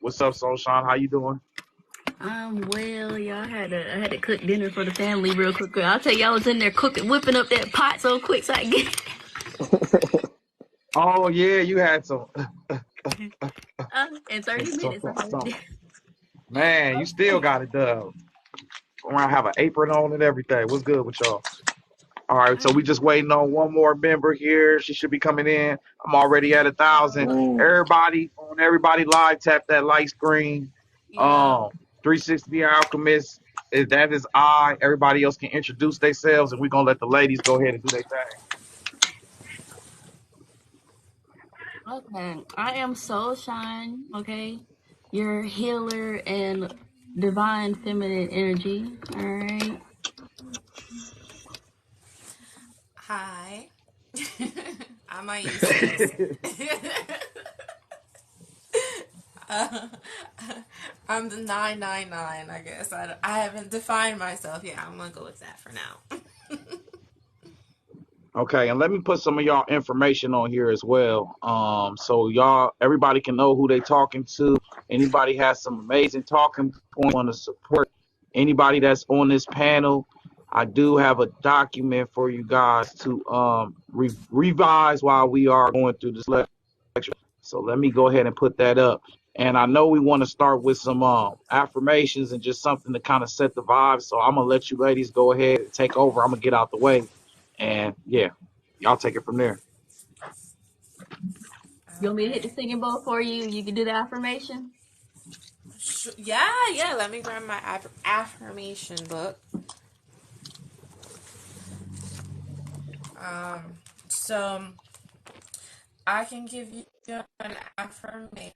What's up, Soul Sean? How you doing? I'm well, y'all. I had to cook dinner for the family real quick. I'll tell y'all, I was in there cooking, whipping up that pot so quick so I can get Oh yeah, you had some in 30 minutes. I had some it. man. You still got it done. I have an apron on and everything. What's good with y'all? All right, so we just waiting on one more member here. She should be coming in. I'm already at 1,000. Ooh. Everybody live, tap that light screen. Yeah. 360 Alchemist. That is I. Everybody else can introduce themselves, and we're gonna let the ladies go ahead and do their thing. Okay. I am Soul Shine. Okay. Your healer and divine feminine energy. All right. Hi. I'm Iyesis. uh, I'm the 999, I guess. I haven't defined myself yet. I'm going to go with that for now. Okay, and let me put some of y'all information on here as well. So y'all, everybody can know who they talking to. Anybody has some amazing talking points want to support anybody that's on this panel. I do have a document for you guys to revise while we are going through this lecture. So let me go ahead and put that up. And I know we want to start with some affirmations and just something to kind of set the vibe. So I'm gonna let you ladies go ahead and take over. I'm gonna get out the way. And yeah, y'all take it from there. You want me to hit the Okay. singing bowl for you? You can do the affirmation. Yeah. Let me grab my affirmation book. So I can give you an affirmation.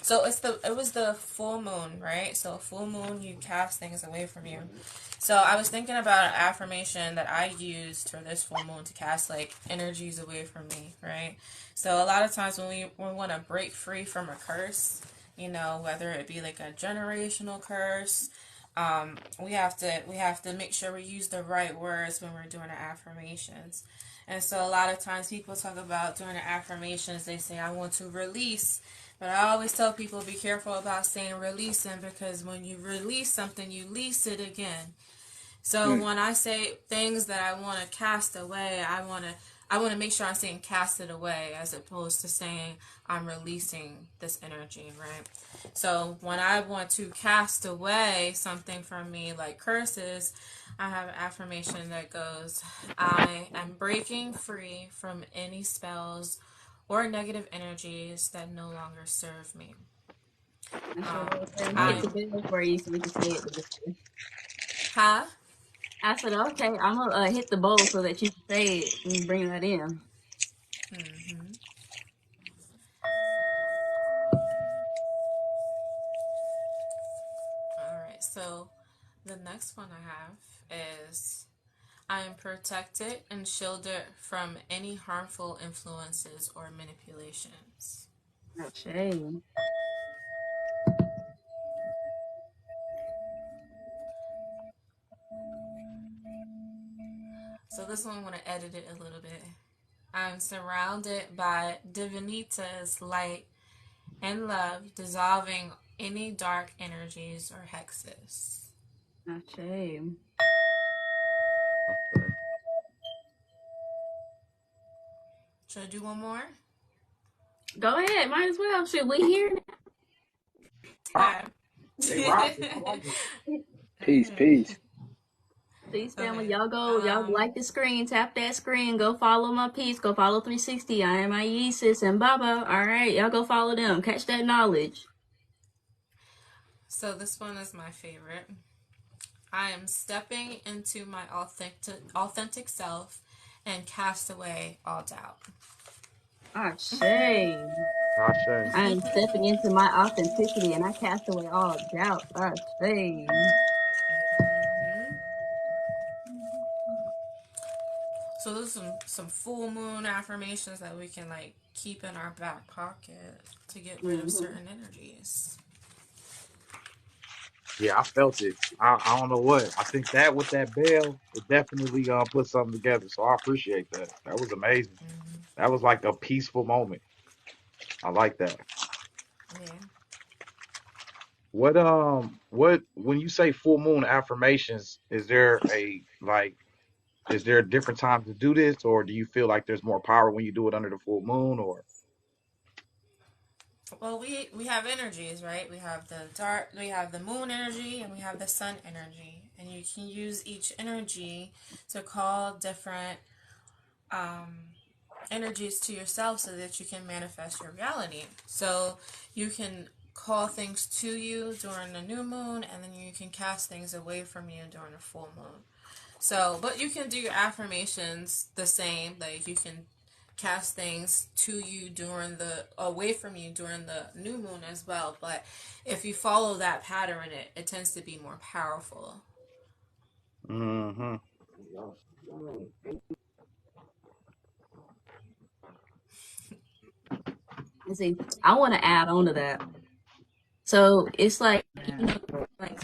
So it was the full moon, right? So full moon, you cast things away from you. So I was thinking about an affirmation that I used for this full moon to cast like energies away from me, right? So a lot of times when we want to break free from a curse, whether it be like a generational curse, we have to make sure we use the right words when we're doing our affirmations. And so a lot of times people talk about doing the affirmations, they say, I want to release. But I always tell people be careful about saying releasing, because when you release something, you lease it again. So when I say things that I want to cast away, I want to make sure I'm saying cast it away as opposed to saying I'm releasing this energy, right? So when I want to cast away something from me like curses, I have an affirmation that goes, I am breaking free from any spells or negative energies that no longer serve me. I sure will. I'm gonna hit I, the bell for you so we can say it. huh? I said, okay, I'm gonna hit the bowl so that you can say it and bring that in. Mm-hmm. All right, so the next one I have is I am protected and shielded from any harmful influences or manipulations. Okay. So this one, I want to edit it a little bit. I'm surrounded by Divinita's light and love, dissolving any dark energies or hexes. Okay. Should I do one more? Go ahead. Might as well. Should we hear Okay. They rocking. I like it. Peace, peace. Peace, family. Okay. Y'all like the screen, tap that screen, go follow my piece, go follow 360. I am Iyesis and Baba. All right, y'all go follow them. Catch that knowledge. So this one is my favorite. I am stepping into my authentic self and cast away all doubt. Ashe. Ashe. I am stepping into my authenticity and I cast away all doubt. Ashe. Mm-hmm. So those are some full moon affirmations that we can like keep in our back pocket to get rid of Mm-hmm. certain energies. Yeah, I felt it. I don't know what. I think that with that bell, it definitely put something together. So I appreciate that. That was amazing. Mm-hmm. That was like a peaceful moment. I like that. Yeah. what when you say full moon affirmations, is there a different time to do this, or do you feel like there's more power when you do it under the full moon, or? Well, we have energies, right? We have the moon energy, and we have the sun energy, and you can use each energy to call different energies to yourself so that you can manifest your reality. So you can call things to you during the new moon, and then you can cast things away from you during the full moon. So, but you can do your affirmations the same. Like you can cast things to you during the away from you during the new moon as well. But if you follow that pattern, it tends to be more powerful. Mm-hmm. And see, I want to add on to that. So it's like, like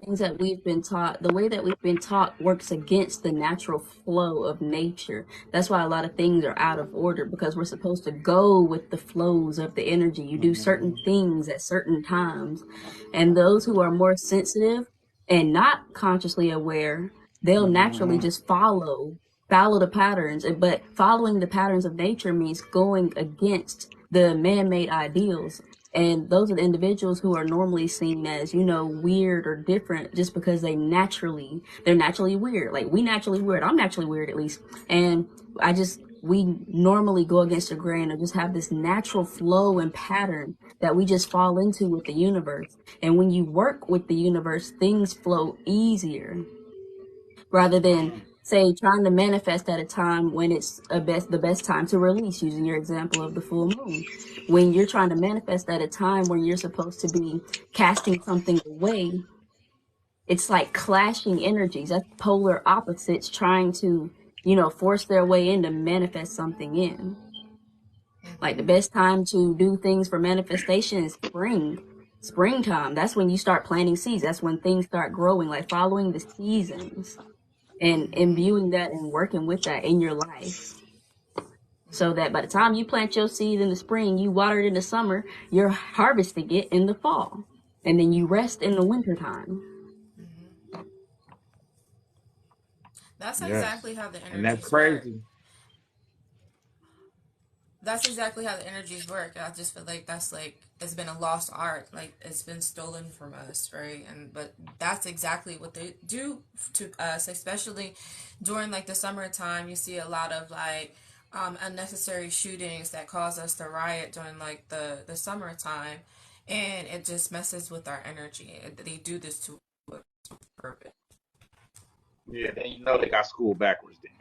things that we've been taught, the way that we've been taught works against the natural flow of nature. That's why a lot of things are out of order, because we're supposed to go with the flows of the energy. You do certain things at certain times. And those who are more sensitive and not consciously aware, they'll naturally Mm-hmm. just follow the patterns. But following the patterns of nature means going against the man-made ideals, and those are the individuals who are normally seen as, weird or different just because they're naturally weird. Like, we naturally weird. I'm naturally weird, at least. And we normally go against the grain or just have this natural flow and pattern that we just fall into with the universe. And when you work with the universe, things flow easier rather than, say, trying to manifest at a time when it's the best time to release, using your example of the full moon. When you're trying to manifest at a time when you're supposed to be casting something away, it's like clashing energies. That's polar opposites trying to, force their way in to manifest something in. Like, the best time to do things for manifestation is springtime. That's when you start planting seeds. That's when things start growing, like following the seasons and imbuing that and working with that in your life, so that by the time you plant your seed in the spring, you water it in the summer, you're harvesting it in the fall, and then you rest in the winter time. That's Yes. exactly how the And that's energies work. crazy. That's exactly how the energies work. I just feel like that's like it's been a lost art, like it's been stolen from us, right? And but that's exactly what they do to us, especially during like the summertime. You see a lot of like unnecessary shootings that cause us to riot during like the summertime, and it just messes with our energy. They do this to us on purpose. Yeah, then you know they got school backwards then.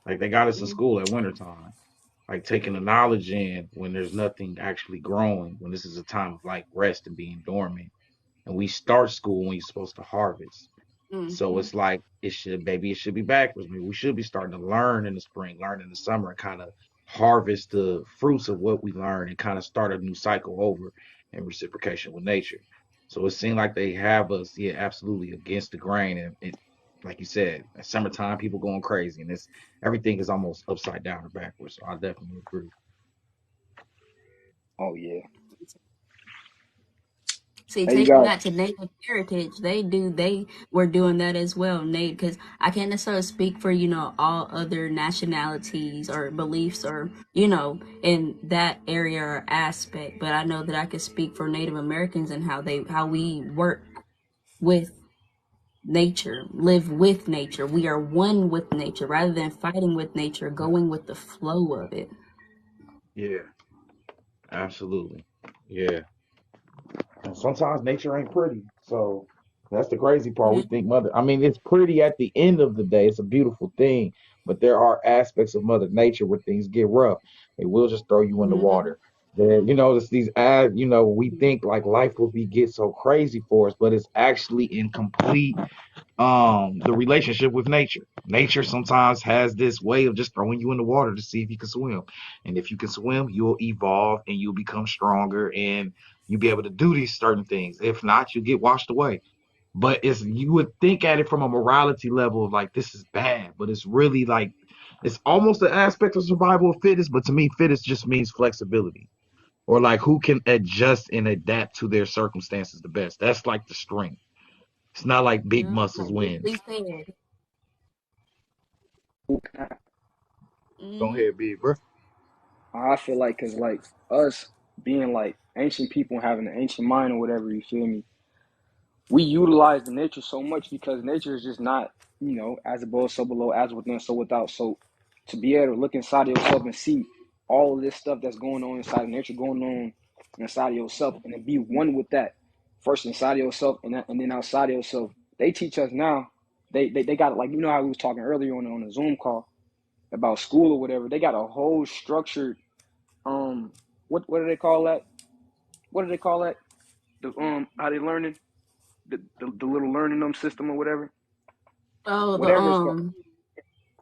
Like they got us in school at wintertime. Like taking the knowledge in when there's nothing actually growing, when this is a time of like rest and being dormant. And we start school when you're supposed to harvest. So Mm-hmm. it's like it should be backwards. Maybe we should be starting to learn in the spring, learn in the summer, and kind of harvest the fruits of what we learn and kind of start a new cycle over in reciprocation with nature. So it seemed like they have us, yeah, absolutely against the grain. And it, like you said, at summertime, people going crazy, and it's everything is almost upside down or backwards. So I definitely agree. Oh yeah. See, Hey, you taking got. that to native heritage, they were doing that as well, Nate, because I can't necessarily speak for, all other nationalities or beliefs or, in that area or aspect, but I know that I could speak for Native Americans and how we work with nature, live with nature. We are one with nature rather than fighting with nature, going with the flow of it. Yeah, absolutely. Yeah. And sometimes nature ain't pretty. So that's the crazy part. We think I mean, it's pretty at the end of the day. It's a beautiful thing. But there are aspects of Mother Nature where things get rough. It will just throw you in the Mm-hmm. water. It's these we think like life will be get so crazy for us, but it's actually in complete the relationship with nature. Nature sometimes has this way of just throwing you in the water to see if you can swim. And if you can swim, you'll evolve and you'll become stronger and you'll be able to do these certain things. If not, you get washed away. But it's you would think at it from a morality level of like this is bad, but it's really it's almost an aspect of survival of fitness, but to me, fitness just means flexibility. or like who can adjust and adapt to their circumstances the best. That's like the strength. It's not like big Yeah, muscles like wins. Bruce Lee said. Go Mm-hmm. ahead, big bro. I feel like, cause like us being like ancient people and having an ancient mind or whatever, you feel me? We utilize the nature so much because nature is just not, as above, so below, as within, so without. So to be able to look inside of yourself and see all of this stuff that's going on inside of nature, going on inside of yourself, and then be one with that, first inside of yourself and then outside of yourself. They teach us now. They got it, like, how we was talking earlier on the Zoom call about school or whatever. They got a whole structured, what do they call that? What do they call that? The how they learning, the little learning system or whatever. Oh, the Whatever it's called.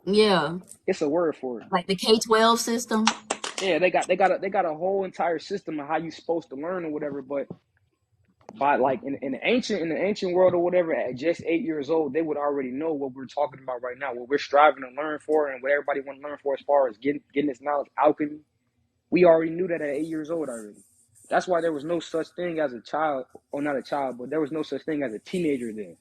yeah, It's a word for it. like the K-12 system. Yeah, they got a whole entire system of how you supposed to learn or whatever. But by like in the ancient world or whatever, at just 8 years old, they would already know what we're talking about right now, what we're striving to learn for, and what everybody want to learn for as far as getting this knowledge, alchemy. We already knew that at 8 years old already. That's why there was no such thing as a child, or not a child, but there was no such thing as a teenager then.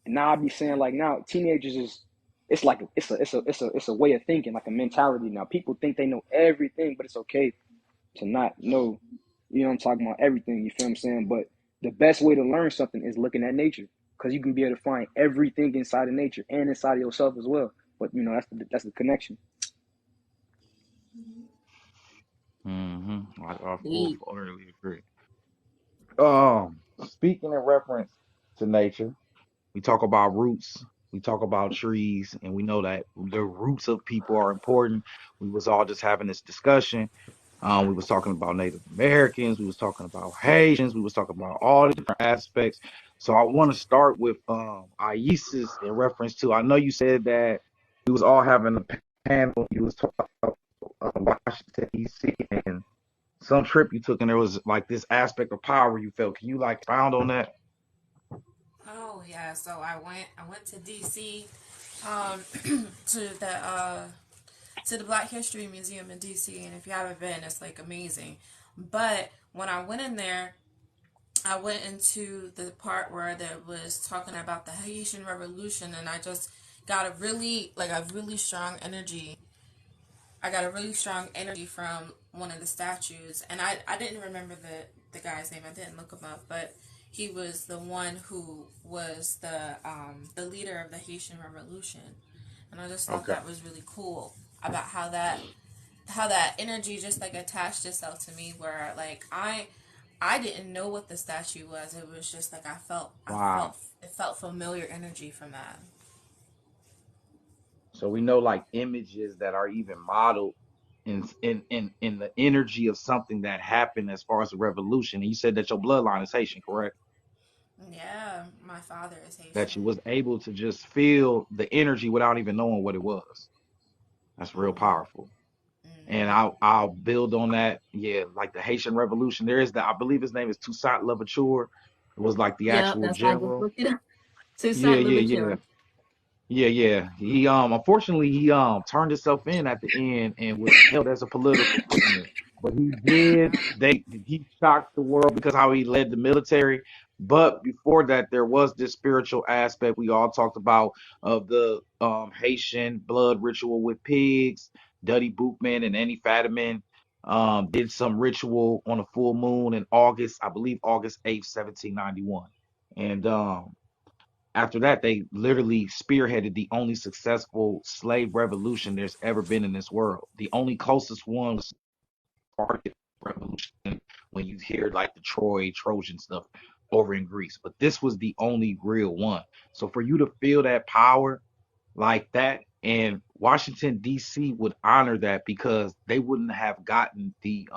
And now I be saying, like, now teenagers is, it's like it's a way of thinking, like a mentality. Now people think they know everything, but it's okay to not know. You know what I'm talking about? Everything. You feel what I'm saying? But the best way to learn something is looking at nature, because you can be able to find everything inside of nature and inside of yourself as well. But that's the connection. I full Deep. utterly agree. Speaking in reference to nature, we talk about roots, we talk about trees, and we know that the roots of people are important. We was all just having this discussion. We was talking about Native Americans, we was talking about Haitians, we was talking about all the different aspects. So I want to start with Iyesis in reference to. I know you said that we was all having a panel. You was talking about Washington D.C. and some trip you took, and there was like this aspect of power you felt. Can you like expound on that? Oh yeah, so I went to DC, to the Black History Museum in DC, and if you haven't been, it's like amazing. But when I went in there, I went into the part where there was talking about the Haitian Revolution, and I just got a really strong energy. I got a really strong energy from one of the statues, and I didn't remember the guy's name. I didn't look him up, but he was the one who was the leader of the Haitian Revolution, and I just thought Okay. that was really cool about how that energy just like attached itself to me, where like I didn't know what the statue was. It was just like Wow. it felt familiar energy from that. So we know like images that are even modeled in the energy of something that happened as far as the revolution. And you said that your bloodline is Haitian, correct? Yeah, my father is That you Haitian. was able to just feel the energy without even knowing what it was. That's real Mhm. powerful. And Mhm. I'll build on that. Yeah, like the Haitian Revolution. There is the I believe his name is Toussaint Louverture. It was like the Yep, actual that's why I just general. looked it up. To Yeah, Saint yeah, yeah. Louverture. Yeah. He unfortunately he turned himself in at the end and was held as a political prisoner. But he did Yeah. he shocked the world because how he led the military. But before that there was this spiritual aspect we all talked about of the Haitian blood ritual with pigs. Duddy Bookman and Annie Fadiman did some ritual on a full moon in August, I believe August 8th, 1791. And after that, they literally spearheaded the only successful slave revolution there's ever been in this world. The only closest one was Spartan Revolution when you hear like the Trojan stuff over in Greece. But this was the only real one. So for you to feel that power like that, and Washington D.C. would honor that because they wouldn't have gotten the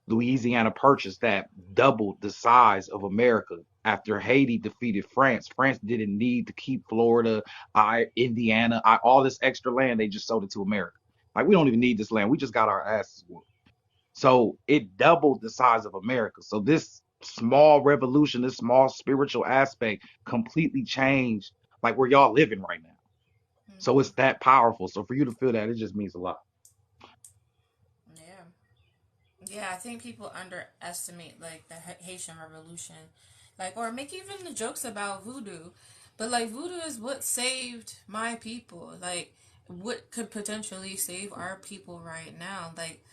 Louisiana Purchase that doubled the size of America after Haiti defeated France. France didn't need to keep Florida, Indiana, all this extra land. They just sold it to America. Like we don't even need this land. We just got our asses whooped. So it doubled the size of America. So this small revolution, this small spiritual aspect, completely changed like where y'all living right now. So it's Mhm. that powerful. So for you to feel that, it just means a lot. Yeah. Yeah, I think people underestimate like the Haitian Revolution, like or make even the jokes about voodoo, but like voodoo is what saved my people. Like what could potentially save our people right now. Like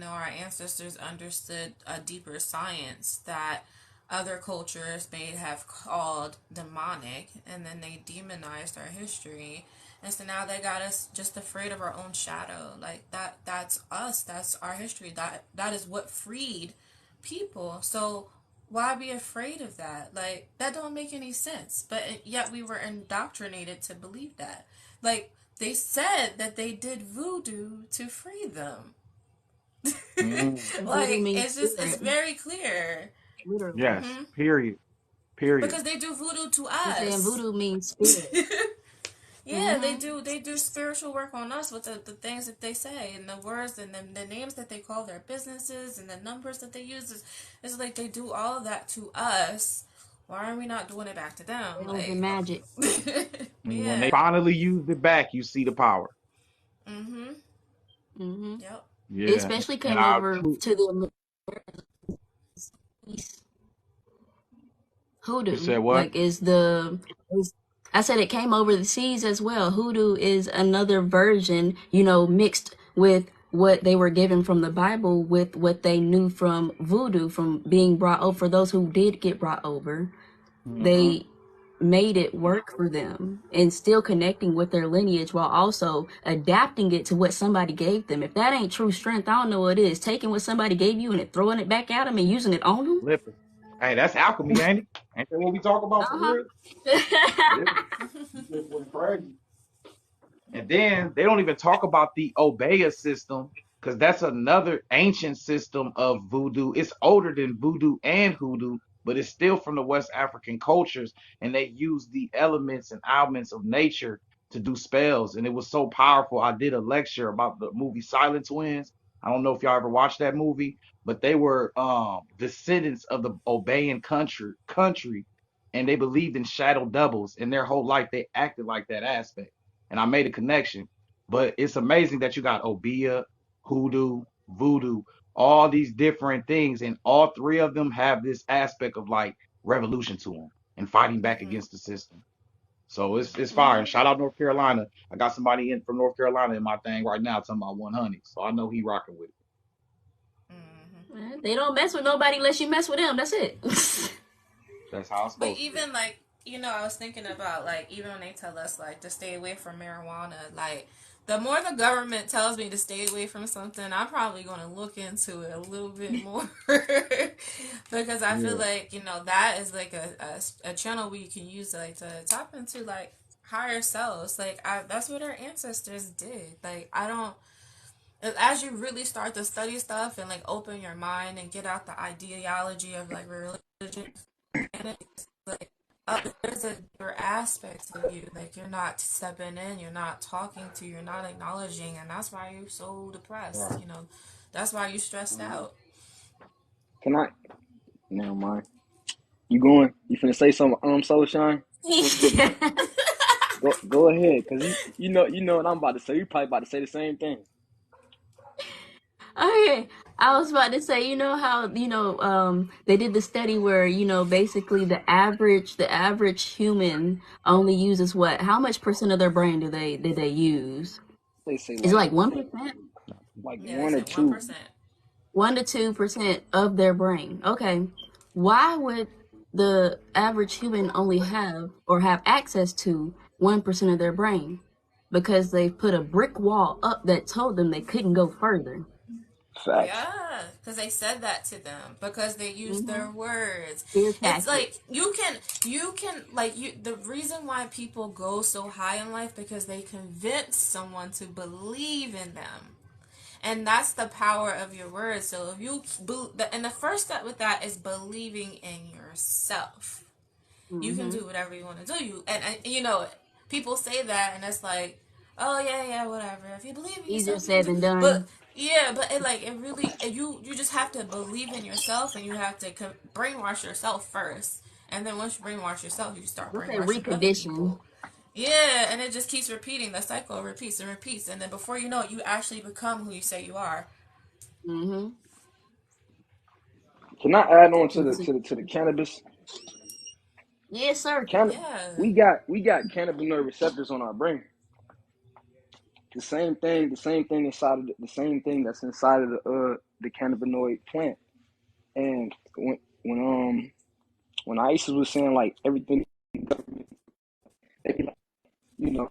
our ancestors understood a deeper science that other cultures may have called demonic, and then they demonized our history. And so now they got us just afraid of our own shadow. Like that's us. That's our history. That is what freed people. So why be afraid of that? Like that don't make any sense. But yet we were indoctrinated to believe that. Like they said that they did voodoo to free them. Voodoo Like means it's spirit, very clear. literally. Yes. Period. Period. Because they do voodoo to I'm saying us. voodoo means spirit. Yeah, they do spiritual work on us with the things that they say and the words and the names that they call their businesses and the numbers that they use. It's like they do all of that to us. Why are we not doing it back to them? Spells and Like, magic. And when they yeah. finally use it back, you see the power. Mm-hmm. Hmm. Yep. It Yeah. especially And came over to the you hoodoo. said what? Like I said it came over the seas as well. Hoodoo is another version, mixed with what they were given from the Bible with what they knew from voodoo, from being brought over. For those who did get brought over, Mm-hmm. they made it work for them and still connecting with their lineage while also adapting it to what somebody gave them. If that ain't true strength, I don't know what is. Taking what somebody gave you and throwing it back at them and using it on them. Flipping. Hey, that's alchemy, ain't it? Ain't that what we talk about for Uh-huh. real? Yeah. You just went crazy. And then they don't even talk about the Obeah system because that's another ancient system of voodoo. It's older than voodoo and hoodoo, but it's still from the West African cultures. And they use the elements and elements of nature to do spells. And it was so powerful. I did a lecture about the movie Silent Twins. I don't know if y'all ever watched that movie, but they were descendants of the Obeyan country, and they believed in shadow doubles. And their whole life they acted like that aspect, and I made a connection. But it's amazing that you got Obeah, Hoodoo, Voodoo, all these different things, and all three of them have this aspect of like revolution to them and fighting back Mm-hmm. against the system. So it's fire. Mm-hmm. And shout out North Carolina. I got somebody in from North Carolina in my thing right now talking about 100. So I know he rocking with it. Mm-hmm. They don't mess with nobody unless you mess with them. That's it. That's how it's But supposed to be. even like I was thinking about like even when they tell us like to stay away from marijuana, like the more the government tells me to stay away from something, I'm probably going to look into it a little bit more because I feel Yeah. like that is like a channel where you can use like to tap into like higher selves. Like that's what our ancestors did. Like I don't. As you really start to study stuff and like open your mind and get out the ideology of like religion, and it's like there's a deeper aspect of you. Like you're not stepping in, you're not talking to, you're not acknowledging, and that's why you're so depressed. Right. That's why you're stressed out. Can I? Never mind. You going? You finna say something? Soul Shine. Go ahead, cause you know what I'm about to say. You probably about to say the same thing. Okay, I was about to say, how, they did the study where, basically the average human only uses what? How much percent of their brain did they use? They say Is it like like 1%? Yeah, they one or said one two. percent. 1 to 2% of their brain. Okay. Why would the average human only have access to 1% of their brain? Because they put a brick wall up that told them they couldn't go further. Facts. Yeah, because they said that to them because they used Mm-hmm. their words. Fear It's tactic. like you can like you. The reason why people go so high in life because they convince someone to believe in them. And that's the power of your words. So if you and the first step with that is believing in yourself. You can Mm-hmm. do whatever you want to do. People say that, and it's like, oh yeah, whatever. If you believe in Easier yourself, you can said do. than But done. yeah, but it really you just have to believe in yourself, and you have to brainwash yourself first. And then once you brainwash yourself, you start What's that brainwashing other recondition? people. Yeah, and it just keeps repeating. The cycle repeats and repeats, and then before you know it, you actually become who you say you are. Mm-hmm. Can I add on to It's a- the cannabis? yes, sir. Yeah. We got cannabinoid receptors on our brain. The same thing inside of the same thing that's inside of the cannabinoid plant. And when Iyesis was saying like everything, you know,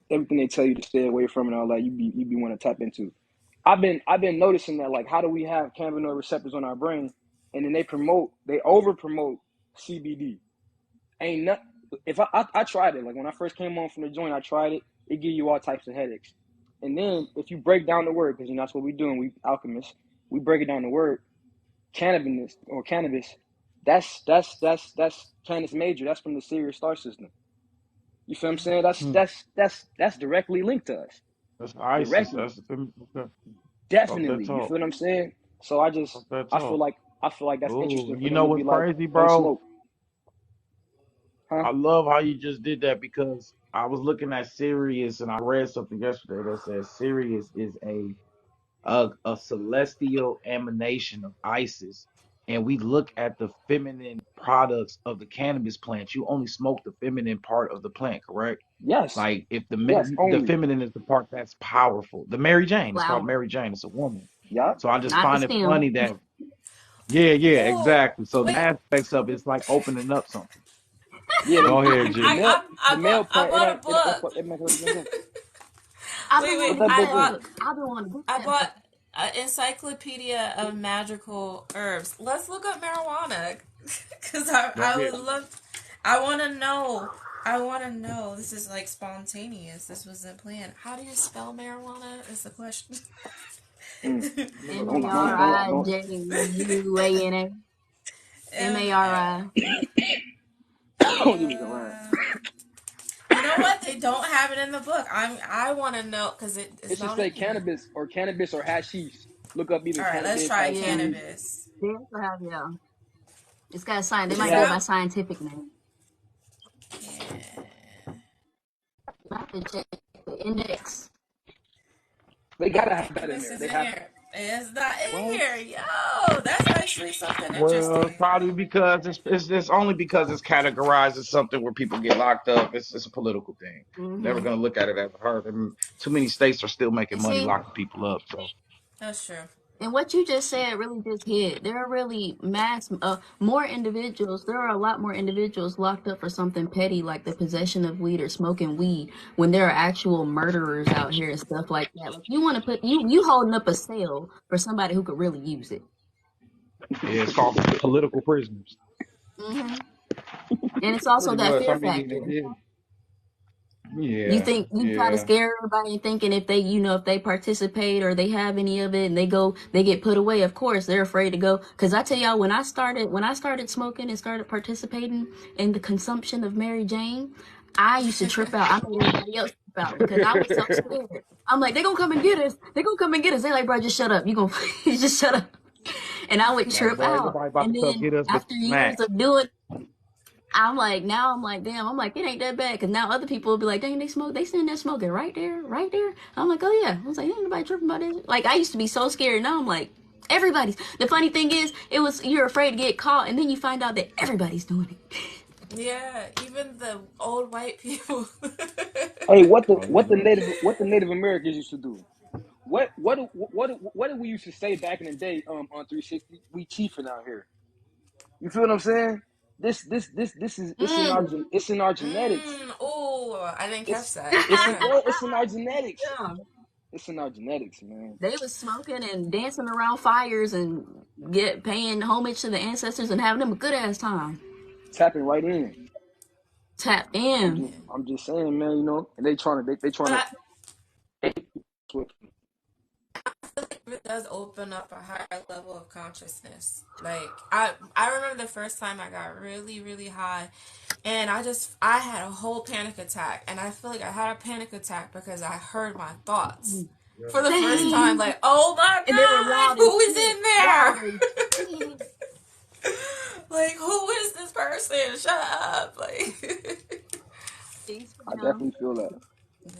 everything they tell you to stay away from and all that, you be want to tap into. I've been noticing that, like, how do we have cannabinoid receptors on our brain, and then they over promote CBD. Ain't not if I tried it, like when I first came home from the joint, I tried it. It give you all types of headaches. And then if you break down the word, because that's what we doing, we alchemists, we break it down the word cannabis or cannabis. That's Canis Major. That's from the Sirius star system. You feel what I'm saying? That's directly linked to us. That's ISIS. Directly. That's okay. Talk that Definitely. You talk. feel what I'm saying? So Talk that I feel talk. like that's Ooh, interesting for you them know to be what's like, crazy, don't bro? smoke. Huh? I love how you just did that because I was looking at Sirius and I read something yesterday that says Sirius is a celestial emanation of Isis. And we look at the feminine products of the cannabis plant. You only smoke the feminine part of the plant, correct? Yes. Like if Yes, the only. feminine is the part that's powerful. The Mary Jane, it's called Flower, Mary Jane. It's a woman. Yup. So I just not the find it stem. funny that yeah, Oh, exactly. So the wait. aspects of it's like opening up something. Yeah, Go ahead, the G. male I plant, bought a it might go to the I've been wait, What wanting wait. to that get book that is? book. I've been wanting to get I that bought book. an encyclopedia of magical herbs. Let's look up marijuana, because Go I ahead. would love. I want to know. I want to know. This is like spontaneous. This wasn't planned. How do you spell marijuana? Is the question. Mm. M Don't A don't R don't I don't. J U A N A. M M A R I. Don't give me the line. You know what? They don't have it in the book. I want to know because It it's should not say in here. cannabis or hashish. Look up either All right, let's cannabis, try Yeah. hashish. cannabis. They also have, yeah. It's got a sign. They It should might go have. by Yeah. scientific name. Yeah. I have to check the index. They gotta have that in Cannabis there. is They in have here. It's not in what? here. Yo, that's actually something Well, interesting. probably because it's only because it's categorized as something where people get locked up. It's a political thing. Never Mm-hmm. gonna look at it as a hurt. I mean, too many states are still You making money See, locking people up. So that's true. and what you just said really just hit. There are really more individuals. There are a lot more individuals locked up for something petty like the possession of weed or smoking weed when there are actual murderers out here and stuff like that. Like you want to put you holding up a sale for somebody who could really use it. yeah, it's called political prisoners. Hmm. And it's also Pretty that much. I fear mean, factor. You yeah, think you try to yeah. scare everybody and thinking if they, if they participate or they have any of it and they get put away. Of course, they're afraid to go. Cause I tell y'all, when I started smoking and started participating in the consumption of Mary Jane, I used to trip out. I made everybody else trip out because I was so scared. I'm like, they gonna come and get us. They gonna come and get us. They like, bro, just shut up. You gonna just shut up. And I would Like, trip bro, ain't out. nobody about And to come then get us but after the years smack. of doing I'm like, damn. I'm like, it ain't that bad. Because now other people will be like, dang, they smoke. They sitting there smoking right there, right there. I'm like, oh yeah. I was like, ain't nobody tripping about this. Like, I used to be so scared. Now I'm like, everybody's. The funny thing is, you're afraid to get caught, and then you find out that everybody's doing it. Yeah, even the old white people. Hey, Oh, yeah, no. what the Native Americans used to do? What did we used to say back in the day? On 360, we chiefing out here. You feel what I'm saying? This is Mm. it's in our genetics. Oh, I didn't catch It's that. Yeah. it's in our genetics. Yeah. It's in our genetics, man. They was smoking and dancing around fires and paying homage to the ancestors and having them a good ass time. Tapping right in. Tap in. I'm just saying, man. You know, and they But trying to. it does open up a higher level of consciousness. Like I remember the first time I got really, really high and I had a whole panic attack and I feel like I had a panic attack because I heard my thoughts Yeah. for the first time, Dang. like, oh my And they were god, loud as who is shit. in Loud there? as shit. Like, who is this person? Shut up. Like Thanks for I them. definitely feel that. yeah.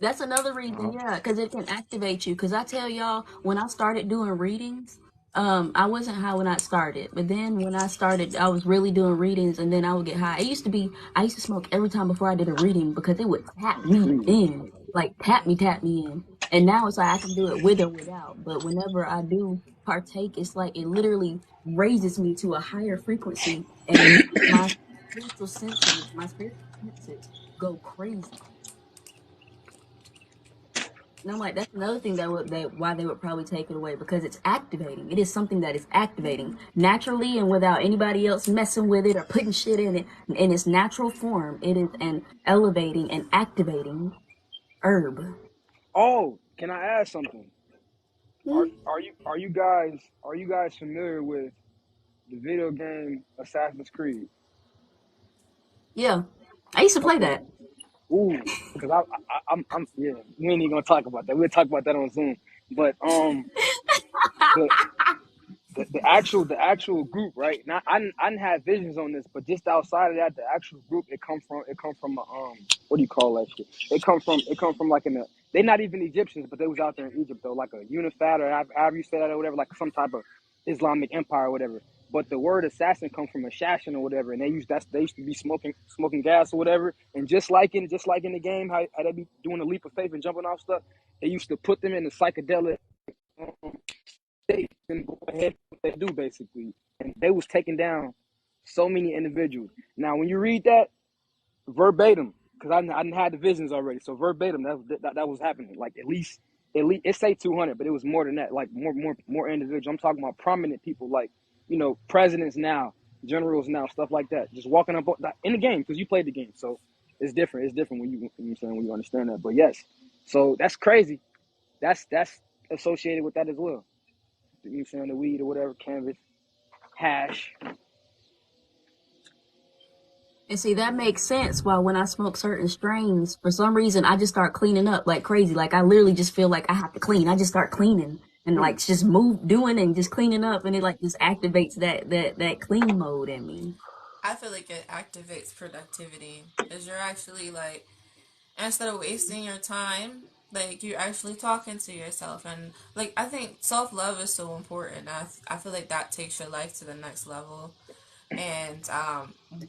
That's another reason, yeah, because it can activate you. Because I tell y'all, when I started doing readings, I wasn't high when I started, but then when I started, I was really doing readings, and then I would get high. I used to smoke every time before I did a reading because it would tap me in, like tap me in. And now it's like I can do it with or without. But whenever I do partake, it's like it literally raises me to a higher frequency, and my spiritual senses go crazy. And I'm like, that's another thing why they would probably take it away because it's activating. It is something that is activating naturally and without anybody else messing with it or putting shit in it in its natural form. It is an elevating and activating herb. Oh, can I ask something? Are Hmm? are you guys familiar with the video game Assassin's Creed? Yeah, I used to play Okay. that. Ooh, because I'm yeah. We ain't even gonna talk about that. We'll talk about that on Zoom. But the the actual group, right? Now I didn't have visions on this, but just outside of that, the actual group it come from what do you call that shit? It come from like they're not even Egyptians, but they was out there in Egypt though, like a Unifat or however you say that or whatever, like some type of Islamic empire or whatever. But the word assassin comes from assassin or whatever, and they used to be smoking gas or whatever, and just like in the game, how they be doing a leap of faith and jumping off stuff, they used to put them in the psychedelic um, state and go ahead with what they do basically. And they was taking down so many individuals. Now, when you read that verbatim, because I didn't had the visions already, so verbatim that was happening. Like at least it say 200, but it was more than that. Like more individuals. I'm talking about prominent people, like presidents now, generals now, stuff like that. Just walking up in the game because you played the game, so it's different. It's different when when you understand that. But yes, so that's crazy. That's associated with that as well. The weed or whatever, cannabis, hash. And see, that makes sense. While when I smoke certain strains, for some reason, I just start cleaning up like crazy. Like I literally just feel like I have to clean. I just start cleaning and Hmm. like just doing and just cleaning up, and it like just activates that clean mode in me. I feel like it activates productivity because you're actually like, instead of wasting your time, like you're actually talking to yourself. And like, I think self-love is so important. I feel like that takes your life to the next level. And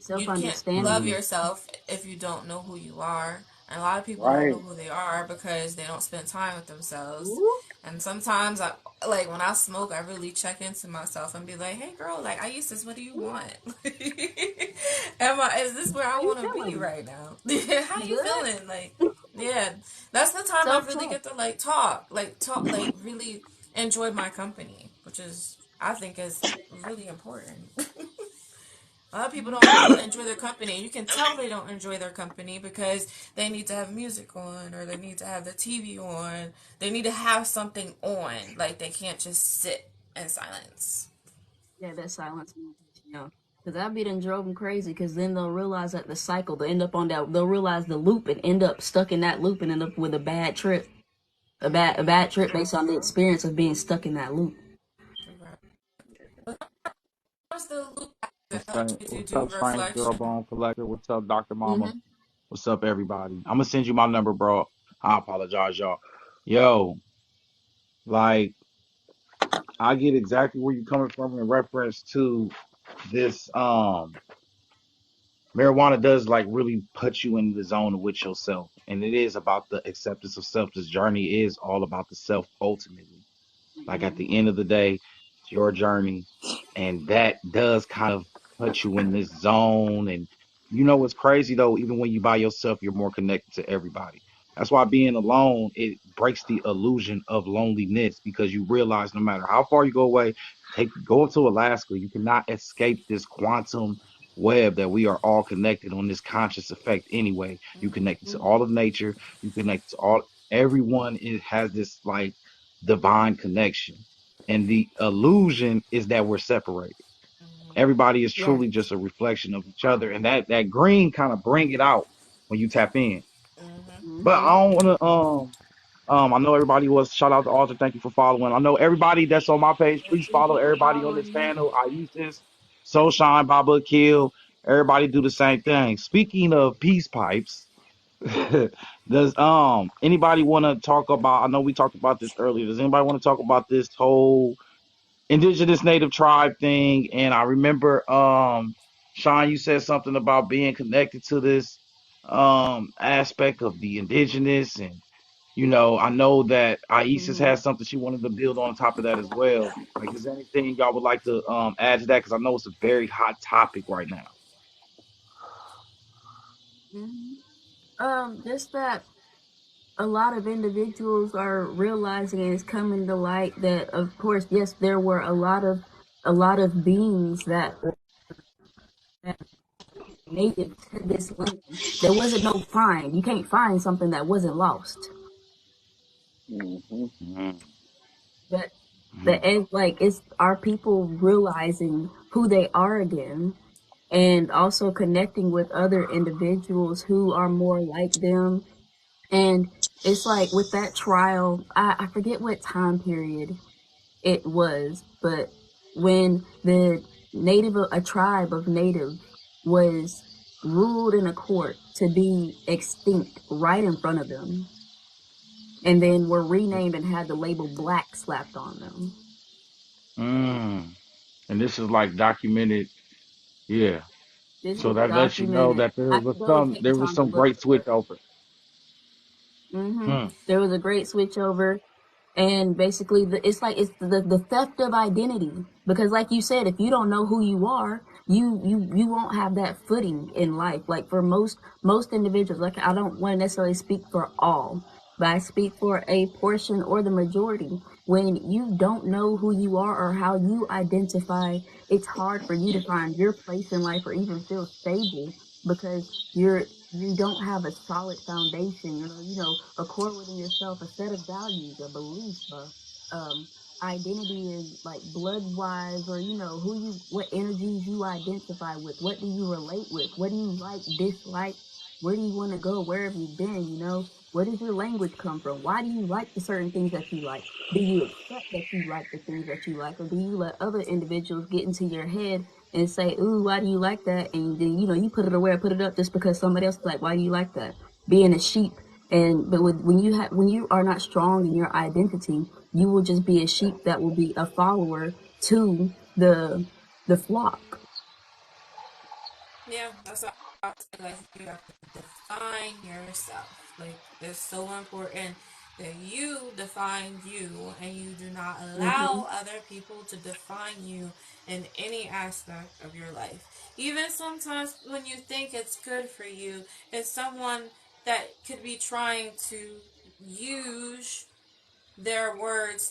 Self you can't love understanding. yourself if you don't know who you are. And a lot of people don't know Right. who they are because they don't spend time with themselves. Ooh, And sometimes I like when I smoke, I really check into myself and be like, "Hey, girl, like Iyesis, what do you want? Is this where I how you want to be feeling? right now? How You you good? feeling? Like, yeah, that's the time I Self really talk. get to like really enjoy my company, which is I think is really important." A lot of people don't enjoy their company. You can tell they don't enjoy their company because they need to have music on or they need to have the TV on. They need to have something on. Like they can't just sit in silence. Yeah, that silence meditation. Yeah, because that be done drove them crazy. Because then they'll realize that the cycle, they'll end up on that. They'll realize the loop and end up stuck in that loop and end up with a bad trip. A bad trip based on the experience of being stuck in that loop. What's the loop that helps Strange, you to what's do up, Strange Girl reflection? Bone Collector? What's up, Dr. Mama? Mm-hmm. What's up, everybody? I'm gonna send you my number, bro. I apologize, y'all. Yo, like, I get exactly where you're coming from in reference to this. Marijuana does like really put you in the zone with yourself, and it is about the acceptance of self. This journey is all about the self ultimately. Like at Mm-hmm. the end of the day, it's your journey, and that does kind of put you in this zone. And you know what's crazy though? Even when you by yourself, you're more connected to everybody. That's why being alone, it breaks the illusion of loneliness because you realize no matter how far you go away, go to Alaska, you cannot escape this quantum web that we are all connected on this conscious effect anyway. You connected to all of nature, you connect to all everyone has this like divine connection. And the illusion is that we're separated. Everybody is Yeah. truly just a reflection of each other. And that green kind of bring it out when you tap in. But Mm-hmm. I don't wanna I know everybody was shout out to Arthur. Thank you for following. I know everybody that's on my page. Please Thank follow you for everybody on this following. panel. Iyesis, Soul Shine, Baba Kill. Everybody do the same thing. Speaking of peace pipes, does anybody want to talk about? I know we talked about this earlier. Does anybody want to talk about this whole indigenous native tribe thing, and I remember Sean, you said something about being connected to this aspect of the indigenous, and I know that Iyesis Mm-hmm. has something she wanted to build on top of that as well. Like, is there anything y'all would like to add to that? Because I know it's a very hot topic right now. Mm-hmm. Just that a lot of individuals are realizing and it's coming to light that, of course, yes, there were a lot of beings that were native to this land. There wasn't no find. You can't find something that wasn't lost. Mm-hmm. Mhm. But Mhm. it's our people realizing who they are again, and also connecting with other individuals who are more like them. And it's like with that trial, I forget what time period it was, but when a tribe of native was ruled in a court to be extinct right in front of them, and then were renamed and had the label black slapped on them. Mm. And this is like documented, yeah. This So is that lets you know documented. that there I was could really some take the there was time to some look great for switch it. over. Hmm. There was a great switch over, and basically it's the theft of identity, because like you said, if you don't know who you are, you won't have that footing in life. Like for most individuals, like I don't want to necessarily speak for all, but I speak for a portion or the majority. When you don't know who you are or how you identify, it's hard for you to find your place in life or even feel stable, because you don't have a solid foundation, a core within yourself, a set of values, a belief, um, identity is like blood wise, or what energies you identify with, what do you relate with, what do you like, dislike, where do you want to go, where have you been, where does your language come from, why do you like the certain things that you like, do you accept that you like the things that you like, or do you let other individuals get into your head and say, "Ooh, why do you like that?" And then you put it away, put it up, just because somebody else is like, "Why do you like that?" Being a sheep, when you are not strong in your identity, you will just be a sheep that will be a follower to the flock. Yeah, that's what I would say. Like, you have to define yourself. Like, it's so important that you define you and you do not Mm-hmm. allow other people to define you in any aspect of your life. Even sometimes when you think it's good for you, it's someone that could be trying to use their words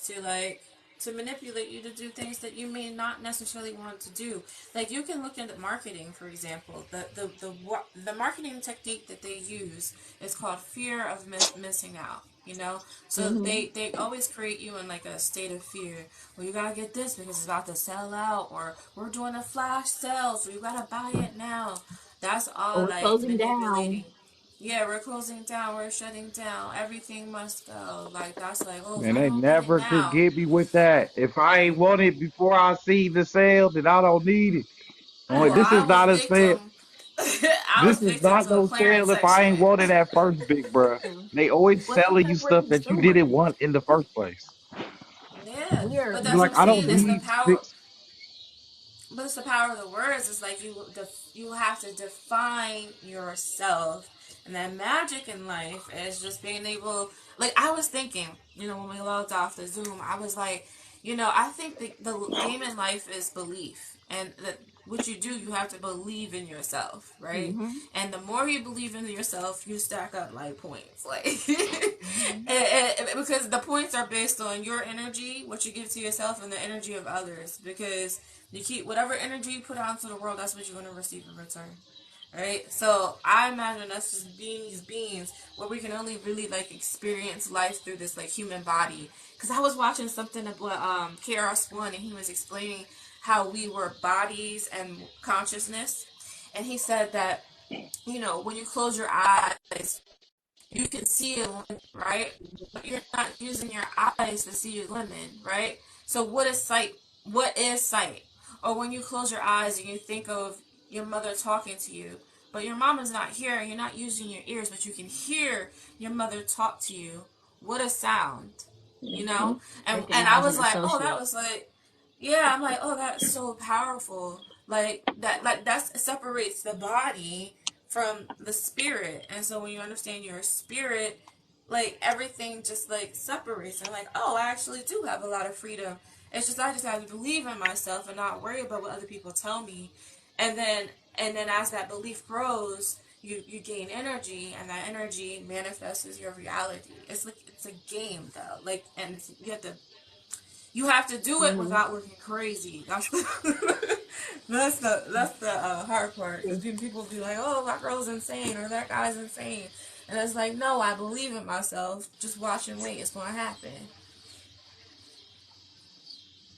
to manipulate you to do things that you may not necessarily want to do. Like, you can look into marketing, for example. The marketing technique that they use is called fear of missing out. So Mm-hmm. they always create you in like a state of fear. Well, you gotta get this because it's about to sell out, or we're doing a flash sale, so you gotta buy it now. That's Or all we're like closing down. manipulating. Yeah, we're closing down, we're shutting down, everything must go. Like, that's like, oh, if Man, I they don't get it never could now. get me with that. If I ain't want it before I see the sale, then I don't need it. I'm like, Well, this I is was not a sale. victim. I This was is victim not to a no clearance sale if I section. ain't want it at first, big bruh. Yeah. They always Well, it's selling you because we're stuff that you didn't consumers. want in the first place. Yeah, We're but You're that's what like, I'm I it's don't saying. the It's the need power. six. But it's the power of the words. It's like you have to define yourself, and that magic in life is just being able. Like, I was thinking, when we logged off the Zoom, I was like, I think the game in life is belief, and that what you do, you have to believe in yourself, right? mm-hmm. And the more you believe in yourself, you stack up like points, like, Mm-hmm. because the points are based on your energy, what you give to yourself, and the energy of others, because you keep whatever energy you put out into the world, that's what you're going to receive in return. Right? So I imagine us just being these beings where we can only really like experience life through this like human body. Because I was watching something about KRS-One, and he was explaining how we were bodies and consciousness. And he said that, when you close your eyes, you can see a limit, right? But you're not using your eyes to see your limit, right? So what is sight? What is sight? Or when you close your eyes and you think of your mother talking to you, but your mom is not here and you're not using your ears, but you can hear your mother talk to you. What a sound, you Mm-hmm. know? And Everything and I has an was like, oh, that associate. was like Yeah, I'm like, oh, that's so powerful. Like that separates the body from the spirit. And so when you understand your spirit, like everything just like separates. And like, oh, I actually do have a lot of freedom. It's just I just have to believe in myself and not worry about what other people tell me. And then as that belief grows, you gain energy, and that energy manifests as your reality. It's like it's a game though. Like, and you have to do it Mm-hmm. without looking crazy. That's the that's the hard part, because people be like, "Oh, that girl's insane," or "That guy's insane," and it's like, no, I believe in myself. Just watch and wait. It's gonna happen.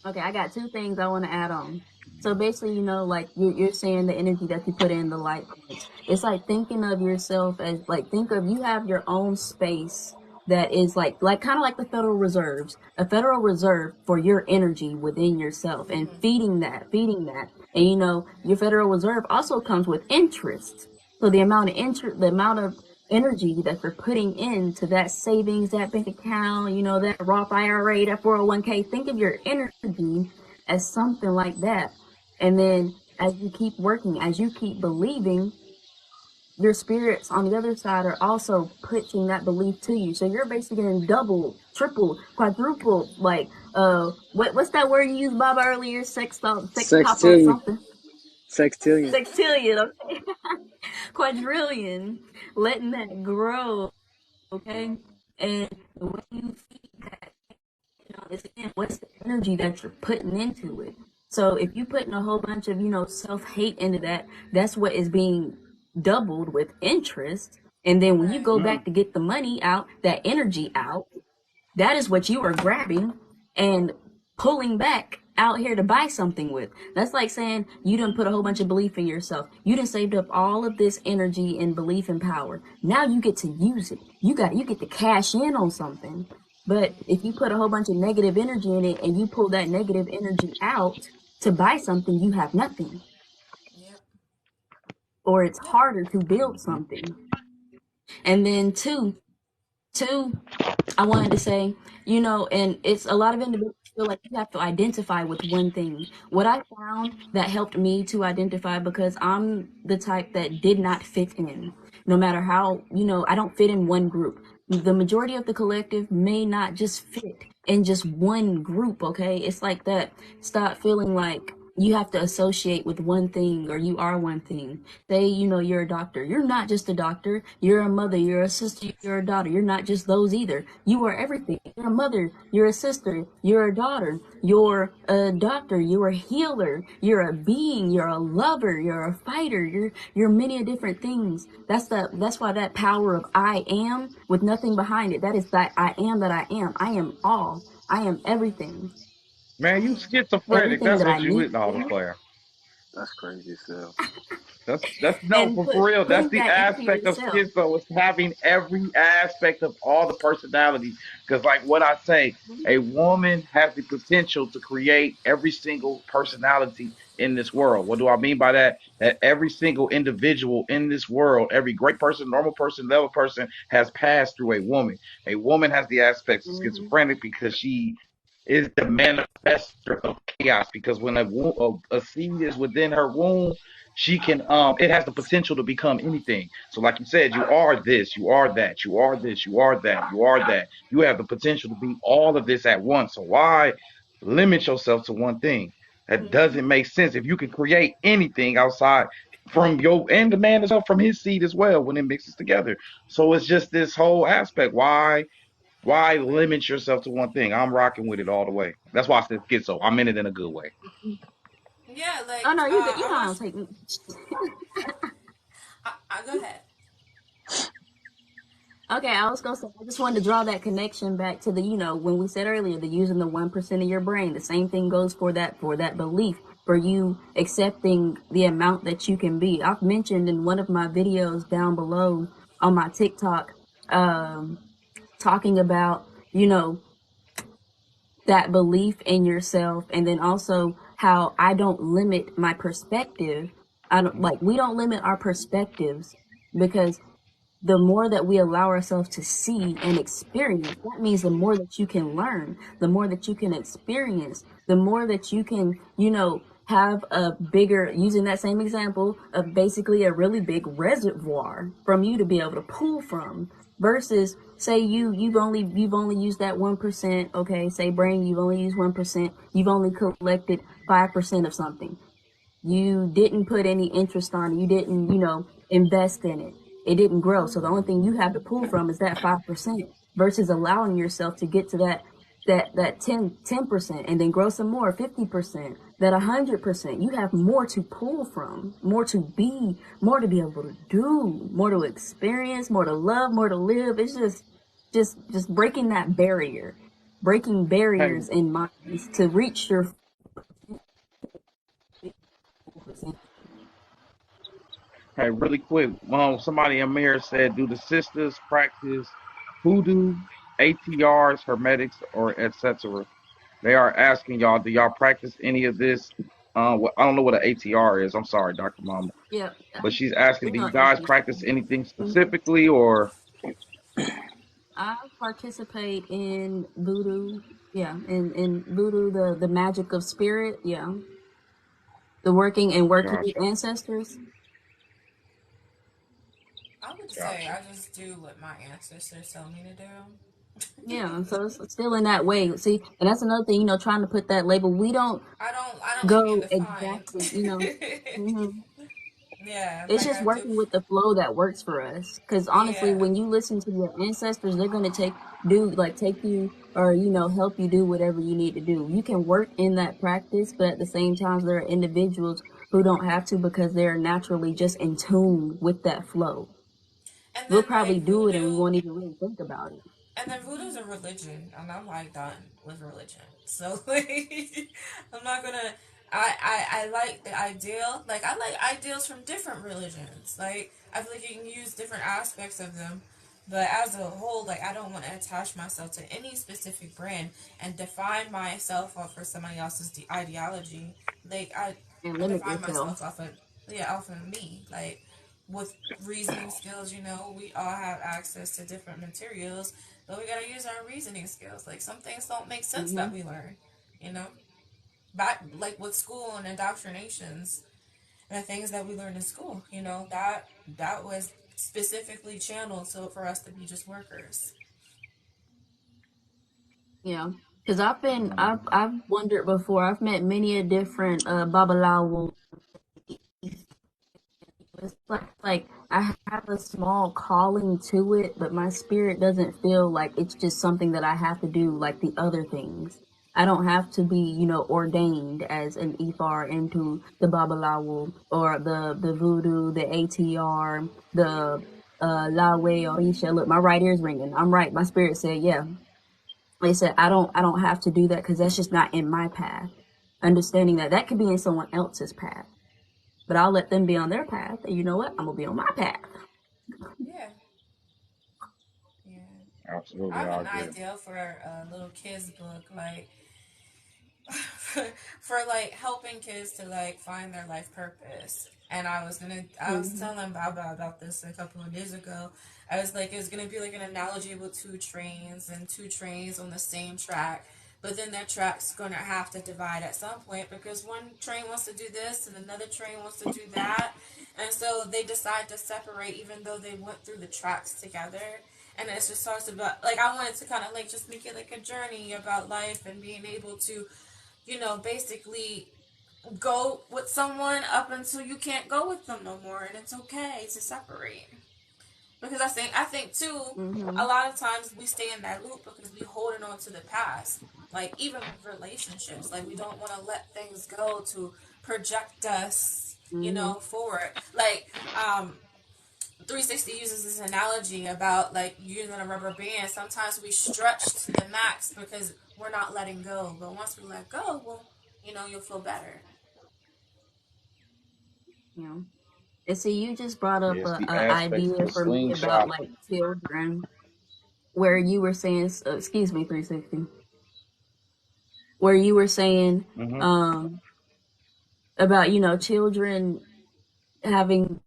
Okay, I got two things I want to add on. So basically, like you're saying the energy that you put in the light points. It's like thinking of yourself as like think of you have your own space that is like kind of like the Federal Reserves, a Federal Reserve for your energy within yourself and feeding that. And your Federal Reserve also comes with interest. So the amount of energy that you're putting into that savings, that bank account, that Roth IRA, that 401k. Think of your energy as something like that. And then as you keep working, as you keep believing, your spirits on the other side are also pushing that belief to you. So you're basically getting double, triple, quadruple, like what's that word you used, Bob, earlier? Sextuple Sextillion. something. Sextillion. Sextillion, okay. Quadrillion. Letting that grow, okay? And the way you feed that, is again, what's the energy that you're putting into it? So if you putting a whole bunch of, self-hate into that, that's what is being doubled with interest. And then when you Right. go back to get the money out, that energy out, that is what you are grabbing and pulling back out here to buy something with. That's like saying you didn't put a whole bunch of belief in yourself. You done saved up all of this energy and belief and power. Now you get to use it. You get to cash in on something. But if you put a whole bunch of negative energy in it and you pull that negative energy out to buy something, you have nothing. Yep. Or it's Yep. harder to build Mhm. something. And then two, I wanted to say, and it's a lot of individuals feel like you have to identify with one thing. What I found that helped me to identify, because I'm the type that did not fit in, no matter how, I don't fit in one group. The majority of the collective may not just fit in just one group, okay? It's like that. Stop feeling like you have to associate with one thing or you are one thing. Say, you're a doctor. You're not just a doctor. You're a mother. You're a sister. You're a daughter. You're not just those either. You are everything. You're a mother. You're a sister. You're a daughter. You're a doctor. You're a healer. You're a being. You're a lover. You're a fighter. You're many different things. That's why that power of I am with nothing behind it. That is that I am that I am. I am all. I am everything. Man, you schizophrenic. Everything That's that I what you need with. No, to I'm just be. playing. That's crazy as hell. That's no And for real. That's putting the that into aspect of yourself. schizo is having every aspect of all the personality. Because like what I say, a woman has the potential to create every single personality in this world. What do I mean by that? That every single individual in this world, every great person, normal person, level person, has passed through a woman. A woman has the aspects of Hmm. schizophrenic because she is the manifester of chaos. Because when a seed is within her womb, she can it has the potential to become anything. So like you said, you are this, you are that, you are this, you are that, you are that. You have the potential to be all of this at once. So why limit yourself to one thing? That Hmm. doesn't make sense. If you can create anything outside from your and the man as well from his seed as well when it mixes together. So it's just this whole aspect. Why limit yourself to one thing? I'm rocking with it all the way. That's why I said schizo. I'm in it in a good way. Yeah. Oh Like no, you good. You I know I don't watched. take. I go ahead. Okay, I was gonna say I just wanted to draw that connection back to the when we said earlier the using the 1% of your brain. The same thing goes for that belief, for you accepting the amount that you can be. I've mentioned in one of my videos down below on my TikTok, um, talking about that belief in yourself, and then also how I don't limit my perspective. I don't like we don't limit our perspectives because the more that we allow ourselves to see and experience, that means the more that you can learn, the more that you can experience, the more that you can, have a bigger, using that same example of basically a really big reservoir from you to be able to pull from, versus say you've only used that 1%. Okay, say brain, you've only used 1%, you've only collected 5% of something. You didn't put any interest on it. You didn't, invest in it. It didn't grow. So the only thing you have to pull from is that 5% versus allowing yourself to get to that 10% and then grow some more, 50%, that 100%. You have more to pull from, more to be, more to be able to do, more to experience, more to love, more to live. It's just breaking that barrier, breaking Hey, barriers in minds to reach your hey, really quick. Somebody in here said, do the sisters practice hoodoo, ATRs, hermetics, or etc.? They are asking y'all, do y'all practice any of this? I don't know what an ATR is. I'm sorry, Dr. Mama. Yeah, But she's we asking, do know you guys atheist. practice anything Mhm. specifically, or I participate in voodoo. Yeah, in voodoo, the magic of spirit. Yeah, the working with gotcha, ancestors. I would say gotcha. I just do what my ancestors tell me to do. Yeah, so it's still in that way. See, and that's another thing. Trying to put that label. We don't I don't like being go defined. exactly. Mhm. Yeah, It's like just I do. working with the flow that works for us. Because honestly, Yeah. when you listen to your ancestors, they're gonna take you, or help you do whatever you need to do. You can work in that practice, but at the same time, there are individuals who don't have to because they're naturally just in tune with that flow. And We'll then probably like do it and we voodoo, won't even really think about it. and then voodoo's a religion, and I'm like done with religion. So like, I'm not gonna. I like the ideal. Like I like ideals from different religions. Like I feel like you can use different aspects of them, but as a whole, like I don't want to attach myself to any specific brand and define myself off for somebody else's ideology. Like And I limit define yourself. myself off of off of me. Like with reasoning skills, we all have access to different materials, but we gotta use our reasoning skills. Like some things don't make sense Hmm. that we learn, you know? Back like with school and indoctrinations and the things that we learned in school, that was specifically channeled so for us to be just workers. Yeah. Because I've been, Mm, I've wondered before. I've met many a different babalawo. It's like I have a small calling to it, but my spirit doesn't feel like it's just something that I have to do like the other things. I don't have to be, ordained as an Ifar into the Babalawo or the Voodoo, the ATR, the Lawe or Isha. Look, my right ear's ringing. I'm right. My spirit said, yeah. They said I don't have to do that because that's just not in my path. Understanding that could be in someone else's path, but I'll let them be on their path. And you know what? I'm gonna be on my path. Yeah, yeah. I absolutely, have I an agree. idea for a little kids book, like for like helping kids to like find their life purpose. And I was Hmm. telling Baba about this a couple of days ago. I was like, it's gonna be like an analogy with two trains and two trains on the same track. But then their track's gonna have to divide at some point because one train wants to do this and another train wants to do that. And so they decide to separate even though they went through the tracks together. And it just talks about like I wanted to kind of like just make it like a journey about life and being able to basically go with someone up until you can't go with them no more, and it's okay to separate. Because I think too, a Hmm. lot of times we stay in that loop because we holding on to the past. Like even with relationships, like we don't want to let things go to project us, Hmm. forward. Like 360 uses this analogy about like using a rubber band. Sometimes we stretch to the max because we're not letting go. But once we let go, well, you'll feel better. Yeah. And see, you just brought up Yes, the a aspects of idea the for me about slingshot. like children, where you were saying, excuse me, 360, where you were saying, Hmm. um, about children having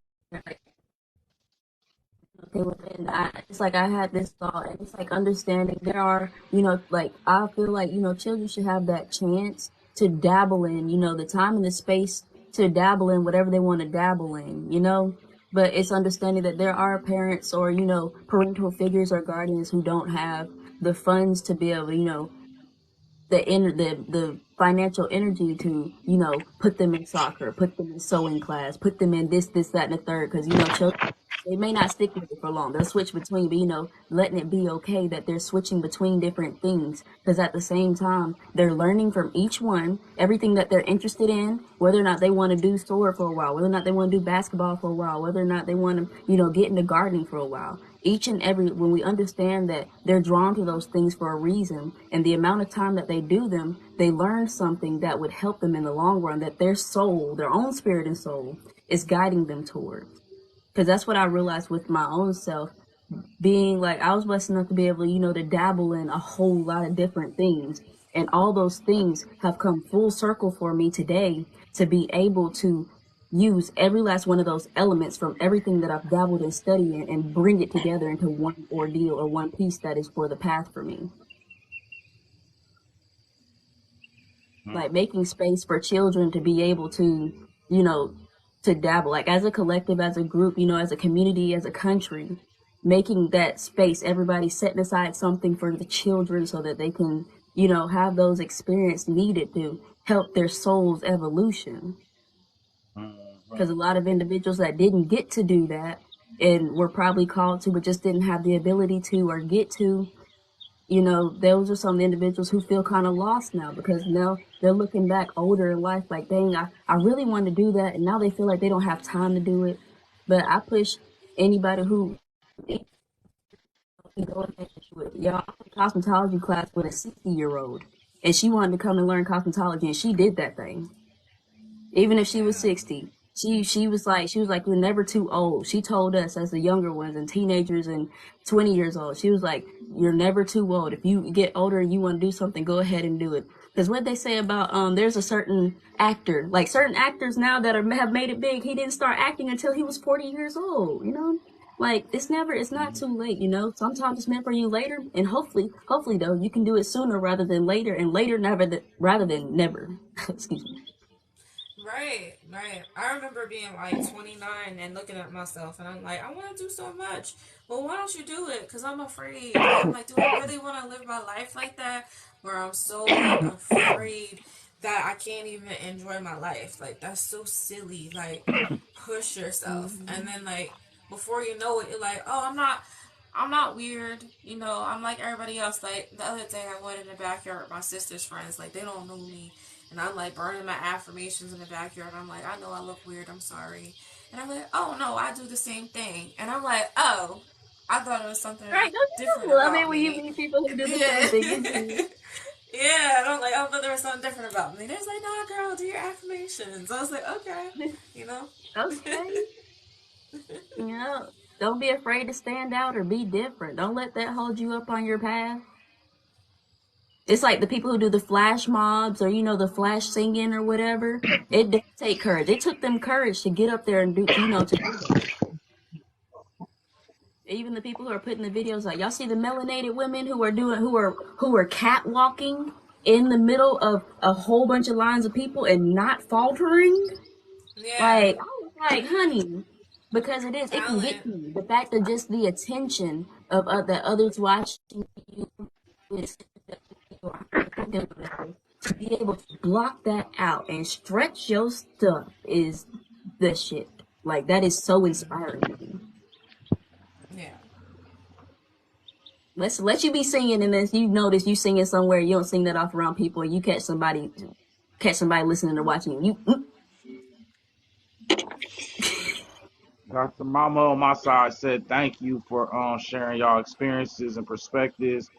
And it's like I had this thought, and it's like understanding there are, you know, like I feel like, you know, children should have that chance to dabble in, you know, the time and the space to dabble in whatever they want to dabble in, you know. But it's understanding that there are parents or, you know, parental figures or guardians who don't have the funds to be able, you know, the financial energy to, you know, put them in soccer, put them in sewing class, put them in this, that, and the third, because, you know, children, they may not stick with it for long. They'll switch between, but, you know, letting it be okay that they're switching between different things, because at the same time, they're learning from each one, everything that they're interested in, whether or not they want to do sword for a while, whether or not they want to do basketball for a while, whether or not they want to, you know, get into gardening for a while. Each and every, when we understand that they're drawn to those things for a reason, and the amount of time that they do them, they learn something that would help them in the long run, that their soul, their own spirit and soul, is guiding them toward. Because that's what I realized with my own self, being like, I was blessed enough to be able, you know, to dabble in a whole lot of different things. And all those things have come full circle for me today to be able to use every last one of those elements from everything that I've dabbled and studied in and bring it together into one ordeal or one piece that is for the path for me. Like making space for children to be able to, you know, to dabble, like as a collective, as a group, you know, as a community, as a country, making that space, everybody setting aside something for the children so that they can, you know, have those experiences needed to help their soul's evolution. Because a lot of individuals that didn't get to do that and were probably called to, but just didn't have the ability to or get to, you know, those are some individuals who feel kind of lost now because now they're looking back older in life like, dang, I really wanted to do that. And now they feel like they don't have time to do it. But I push anybody who can go ahead and do it. Y'all, I took a cosmetology class with a 60-year-old, and she wanted to come and learn cosmetology, and she did that thing. Even if she was 60, she was like, you're never too old. She told us as the younger ones and teenagers and 20 years old, she was like, you're never too old. If you get older and you want to do something, go ahead and do it. Because what they say about there's a certain actor, like certain actors now that have made it big, he didn't start acting until he was 40 years old, you know? Like it's not too late, you know. Sometimes it's meant for you later, and hopefully though, you can do it sooner rather than later, and later rather than never. Excuse me. Right, right. I remember being like 29 and looking at myself, and I'm like, I want to do so much. Well, why don't you do it? Because I'm afraid. I'm like, do I really want to live my life like that? Where I'm so like afraid that I can't even enjoy my life. Like, that's so silly. Like, push yourself. And then, like, before you know it, you're like, oh, I'm not weird, you know, I'm like everybody else. Like, the other day I went in the backyard with my sister's friends, like, they don't know me. And I'm like burning my affirmations in the backyard. I'm like, I know I look weird. I'm sorry. And I'm like, oh no, I do the same thing. And I'm like, oh, I thought it was something Right, different I mean, about when you me. meet people who do the Yeah. same thing, Yeah. And I'm like, I thought there was something different about me. There's like, no, girl, do your affirmations. I was like, okay, you know. okay. You know, don't be afraid to stand out or be different. Don't let that hold you up on your path. It's like the people who do the flash mobs or, you know, the flash singing or whatever. It does take courage. It took them courage to get up there and do, you know, to do that. Even the people who are putting the videos out, y'all see the melanated women who are catwalking in the middle of a whole bunch of lines of people and not faltering. Yeah. Like, I was like, honey, because it can get Talent. to you. The fact of just the attention of that others watching you is to be able to block that out and stretch your stuff is the shit. Like that is so inspiring to me. Yeah. Let's let you be singing and then you notice you singing somewhere, you don't sing that off around people, and you catch somebody listening or watching you. Dr. Mama on my side said thank you for sharing y'all experiences and perspectives.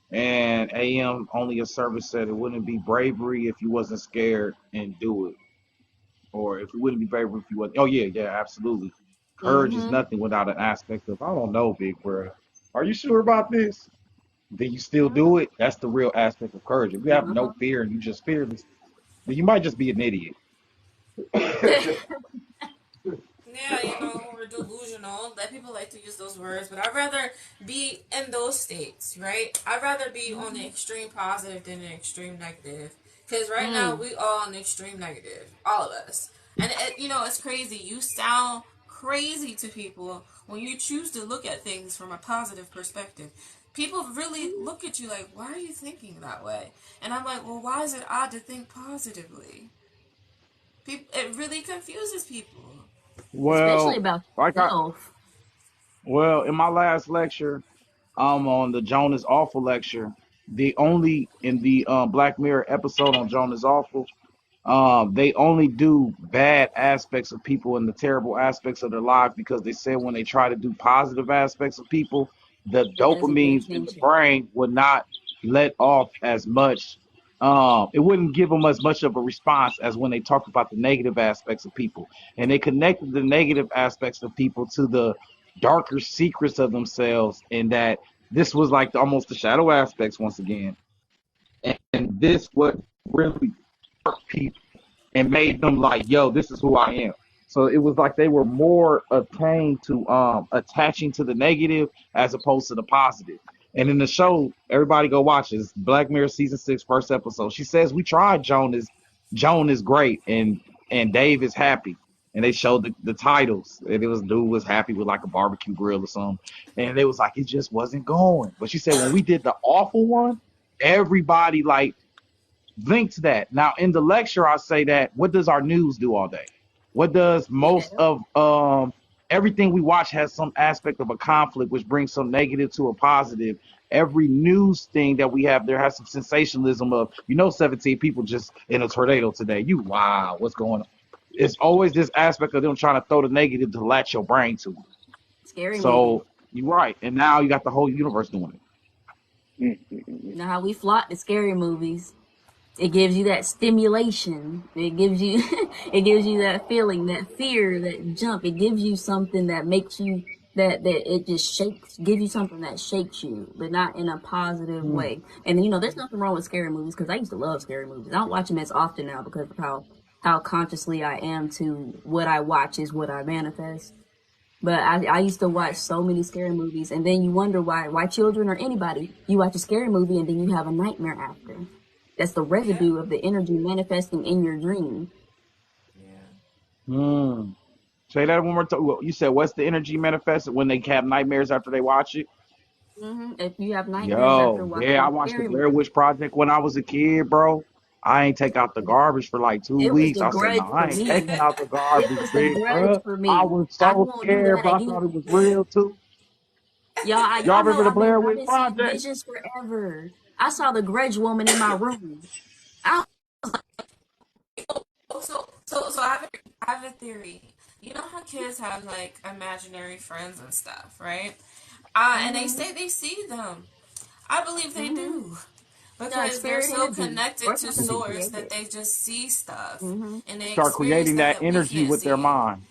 And AM only a service said it wouldn't be bravery if you wasn't scared and do it. Or if it wouldn't be bravery if you wasn't. Oh yeah, absolutely. Courage is Mm-hmm. nothing without an aspect of I don't know, big bro. Are you sure about this? Then you still do it. That's the real aspect of courage. If you have no Uh-huh. fear and you just fearless, then you might just be an idiot. Yeah, you know, we're delusional know that people like to use those words, but I'd rather be in those states, right? I'd rather be on the extreme positive than the extreme negative. Because right now we all on the extreme negative, all of us. And it's crazy. You sound crazy to people when you choose to look at things from a positive perspective. People really look at you like, why are you thinking that way? And I'm like, well, why is it odd to think positively? It really confuses people. especially Well, about like I yourself. well in my last lecture, on the Jonas Awful lecture, the only in the Black Mirror episode on Jonas Awful, they only do bad aspects of people and the terrible aspects of their lives because they said when they try to do positive aspects of people, the It doesn't get dopamines in the attention. brain would not let off as much. It wouldn't give them as much of a response as when they talked about the negative aspects of people. And they connected the negative aspects of people to the darker secrets of themselves, and that this was like almost the shadow aspects once again. And this what really hurt people and made them like, yo, this is who I am. So it was like they were more attained to attaching to the negative as opposed to the positive. And in the show, everybody go watch it. It's Black Mirror season 6, first episode. She says we tried Joan is great and Dave is happy. And they showed the titles. And it was dude was happy with like a barbecue grill or something. And they was like, it just wasn't going. But she said when we did the awful one, everybody like linked that. Now in the lecture, I say that what does our news do all day? What does Yeah. most of everything we watch has some aspect of a conflict, which brings some negative to a positive. Every news thing that we have there has some sensationalism of 17 people just in a tornado today. You wow, what's going on? It's always this aspect of them trying to throw the negative to latch your brain to it. Scary movie. So you're right, and now you got the whole universe doing it. You know how we flock to scary movies. It gives you that stimulation. It gives you it gives you that feeling, that fear, that jump. It gives you something that makes you that it just shakes, gives you something that shakes you, but not in a positive Mm. way. And there's nothing wrong with scary movies because I used to love scary movies. I don't watch them as often now because of how consciously I am to what I watch is what I manifest. But I used to watch so many scary movies, and then you wonder why children or anybody, you watch a scary movie and then you have a nightmare after. That's the Yeah. residue of the energy manifesting in your dream. Yeah. Mm. Say that one more time. Well, you said what's the energy manifested when they have nightmares after they watch it? If you have nightmares after Yo, yeah, I watching a watched the scary Blair movie, Witch Project when I was a kid, bro. I ain't take out the garbage for like two it was weeks. the I said, no, grudge I for ain't me. taking out the It garbage, was the big grudge bro. for I me. was I so won't do scared, that but I thought again. it was real too. Y'all Y'all know remember the Blair I've Witch been seeing Project? visions forever. I saw the grudge woman in my room. I, So I have a theory. You know how kids have like imaginary friends and stuff, right? And they mm-hmm, say they see them. I believe they mm-hmm. do Yeah, because they're spirit so energy or connected to something to source create that it. they just see stuff Mm-hmm. and they Start experience creating stuff that that we energy can't with their see. mind.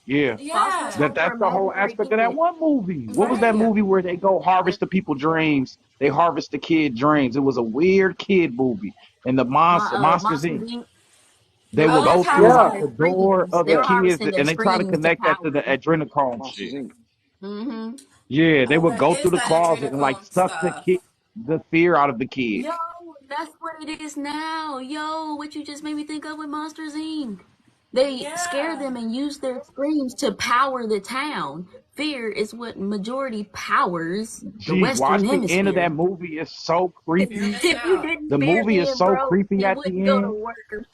Yeah. Phosphorus Yeah, holds our That's the whole imaginary aspect of that fluid. one movie. What was that right. movie where they go harvest the people dreams? They harvest the kid dreams. It was a weird kid movie. And the Monsters Monsters Inc. Inc. They Well, would they go was through Yeah, like harvesting their the door screams. of They the were yeah. kids harvesting their and they try to screams to connect that to the power. adrenochrome Monsters shit. Inc. Mm-hmm. Yeah, they Oh, would that go is through the that closet and like adrenochrome suck stuff. the fear out of the kid. Yo, that's what it is now. Yo, what you just made me think of with Monsters Inc. They scare Yeah. them and use their screams to power the town. Fear is what majority powers the Jeez, Western watch the end of that Hemisphere. movie. It's so You're creepy. missing If you out. didn't The fear movie is then, so bro, creepy you at the wouldn't go to end. work.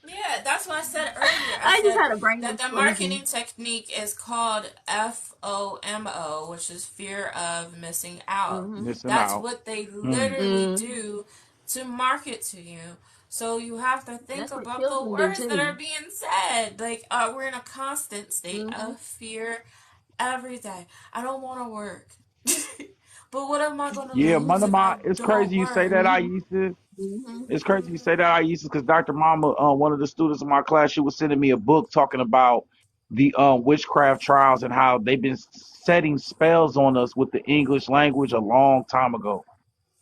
Yeah, that's what I said earlier. I I just said had a brain that the explosion. marketing technique is called FOMO, which is fear of missing out. Mm-hmm. Missing That's out. what they Hmm. literally Mm. do to market to you. So you have to think That's what about the children do words that are too. being said. Like, we're in a constant state Mm-hmm. of fear every day. I don't want to work. But what am I going to Yeah, lose one of if I my. It's don't crazy you say work? that, Mm-hmm. Iyesis. Mm-hmm. It's crazy you say that, Iyesis, because Dr. Mama, one of the students in my class, she was sending me a book talking about the witchcraft trials and how they've been setting spells on us with the English language a long time ago.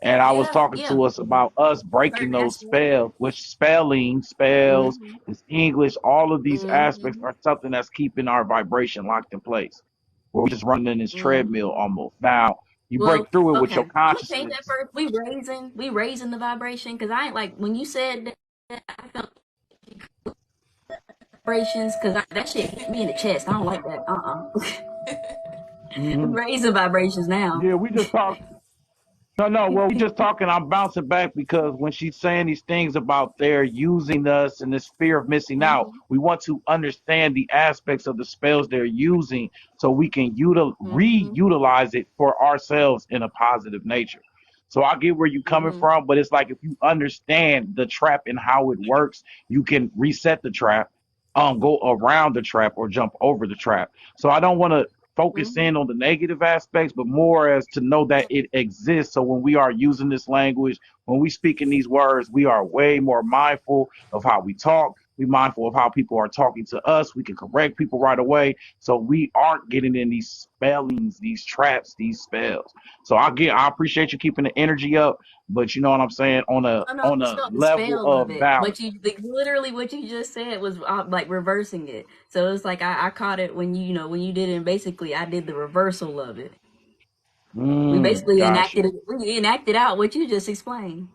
And I was Yeah, talking Yeah, to us about us breaking certain those aspects. spells, which spelling, spells, Mm-hmm. is English, all of these aspects Mm-hmm. are something that's keeping our vibration locked in place. We're just running in this treadmill Mm-hmm. almost. Now, you break Well, through it with okay. your I'm gonna change that consciousness. first. We raising the vibration because I ain't like when you said that I felt vibrations because that shit hit me in the chest. I don't like that. We Hmm. raising vibrations now. Yeah, we just talk. No, no. Well, we just talking. I'm bouncing back because when she's saying these things about they're using us and this fear of missing out, Mm-hmm. we want to understand the aspects of the spells they're using so we can Mm-hmm. reutilize it for ourselves in a positive nature. So I get where you're coming Mm-hmm. from, but it's like if you understand the trap and how it works, you can reset the trap, go around the trap or jump over the trap. So I don't want to focus Mm-hmm. in on the negative aspects, but more as to know that it exists. So when we are using this language, when we speak in these words, we are way more mindful of how we talk. We mindful of how people are talking to us. We can correct people right away. So we aren't getting in these spellings, these traps, these spells. So I appreciate you keeping the energy up, but you know what I'm saying No, no, on it's a not the level spell of of it. balance. What you like, literally what you just said was like reversing it. So it's like I caught it when you know when you did it. And basically, I did the reversal of it. We basically Gotcha. enacted out what you just explained.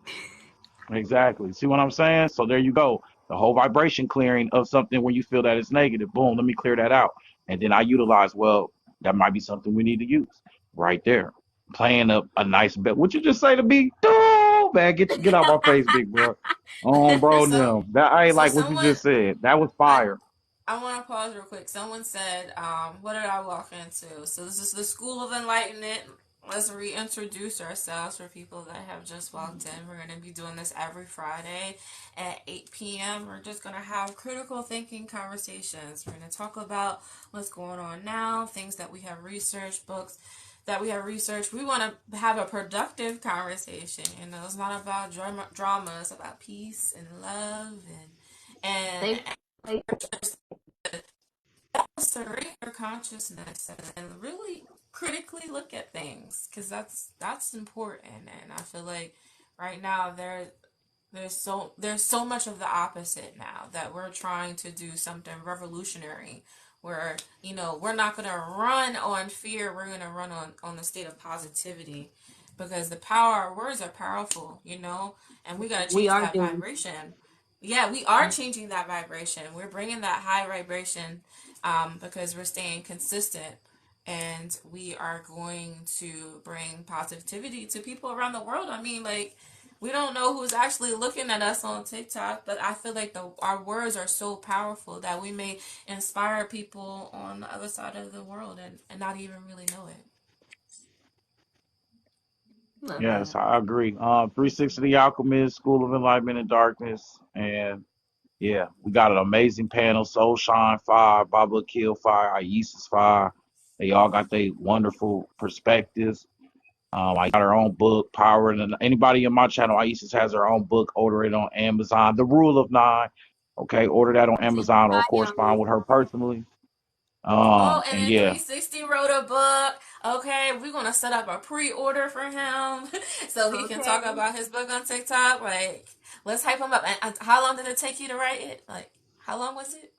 Exactly. See what I'm saying? So there you go. The whole vibration clearing of something when you feel that it's negative. Boom, let me clear that out. And then I utilize, well, that might be something we need to use right there. Playing a nice bet. What you just say to me? Oh, man, get out my face, big bro. Bro, So, no. That I ain't so like what you someone, just said. That was I, fire. I want to pause real quick. Someone said, what did I walk into? So this is the School of Enlightenment. Let's reintroduce ourselves for people that have just walked in. We're going to be doing this every Friday at 8 p.m. We're just going to have critical thinking conversations. We're going to talk about what's going on now, things that we have researched, books that we have researched. We want to have a productive conversation. You know, it's not about drama. It's about peace and love and They, they surrender your consciousness and really critically look at things because that's important. And I feel like right now there's so much of the opposite now that we're trying to do something revolutionary where we're not going to run on fear. We're going to run on the state of positivity because the power our words are powerful, and we got to we change are that doing. vibration. Yeah, we are changing that vibration. We're bringing that high vibration, because we're staying consistent, and we are going to bring positivity to people around the world. I mean, like, we don't know who's actually looking at us on TikTok, but I feel like our words are so powerful that we may inspire people on the other side of the world and not even really know it. Love Yes, that. I agree. 360 The Alchemist, School of Enlightenment and Darkness. And yeah, we got an amazing panel. Soul Shine Fire, Baba Kill Fire, Iyesis Fire. They all got their wonderful perspectives. I got her own book, Power. And anybody in my channel, Iyesis has her own book. Order it on Amazon. The Rule of Nine. Okay, order that on I see Amazon or Fire on correspond with her personally. Oh, and And then yeah, 360 wrote a book. Okay, we're gonna set up a pre-order for him so he can talk Okay. about his book on TikTok. Like, let's hype him up. And how long did it take you to write it? Like, how long was it?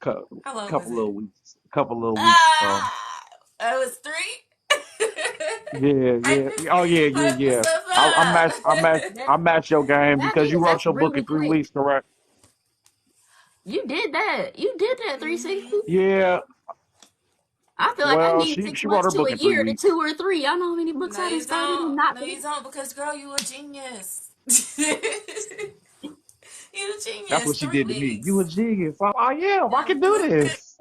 cou- How long was couple it? little weeks, couple little weeks or so. Ah, it was three. Yeah, hype, yeah. Oh yeah, yeah, hype yeah. yourself I up. match I match That I match your game that because you is wrote that's your book really in three quick. weeks, correct? You did that. You did that 360. Mhm. Yeah. I feel like I Well, need she 6 she wrote months her to book a in three year to weeks. 2 or 3. I know how many books No, I done you started don't. and not No, you finished. don't. Because girl, you a genius. You a That's genius. what she Three did to me. You a weeks. genius. I am. I Yeah, can do this.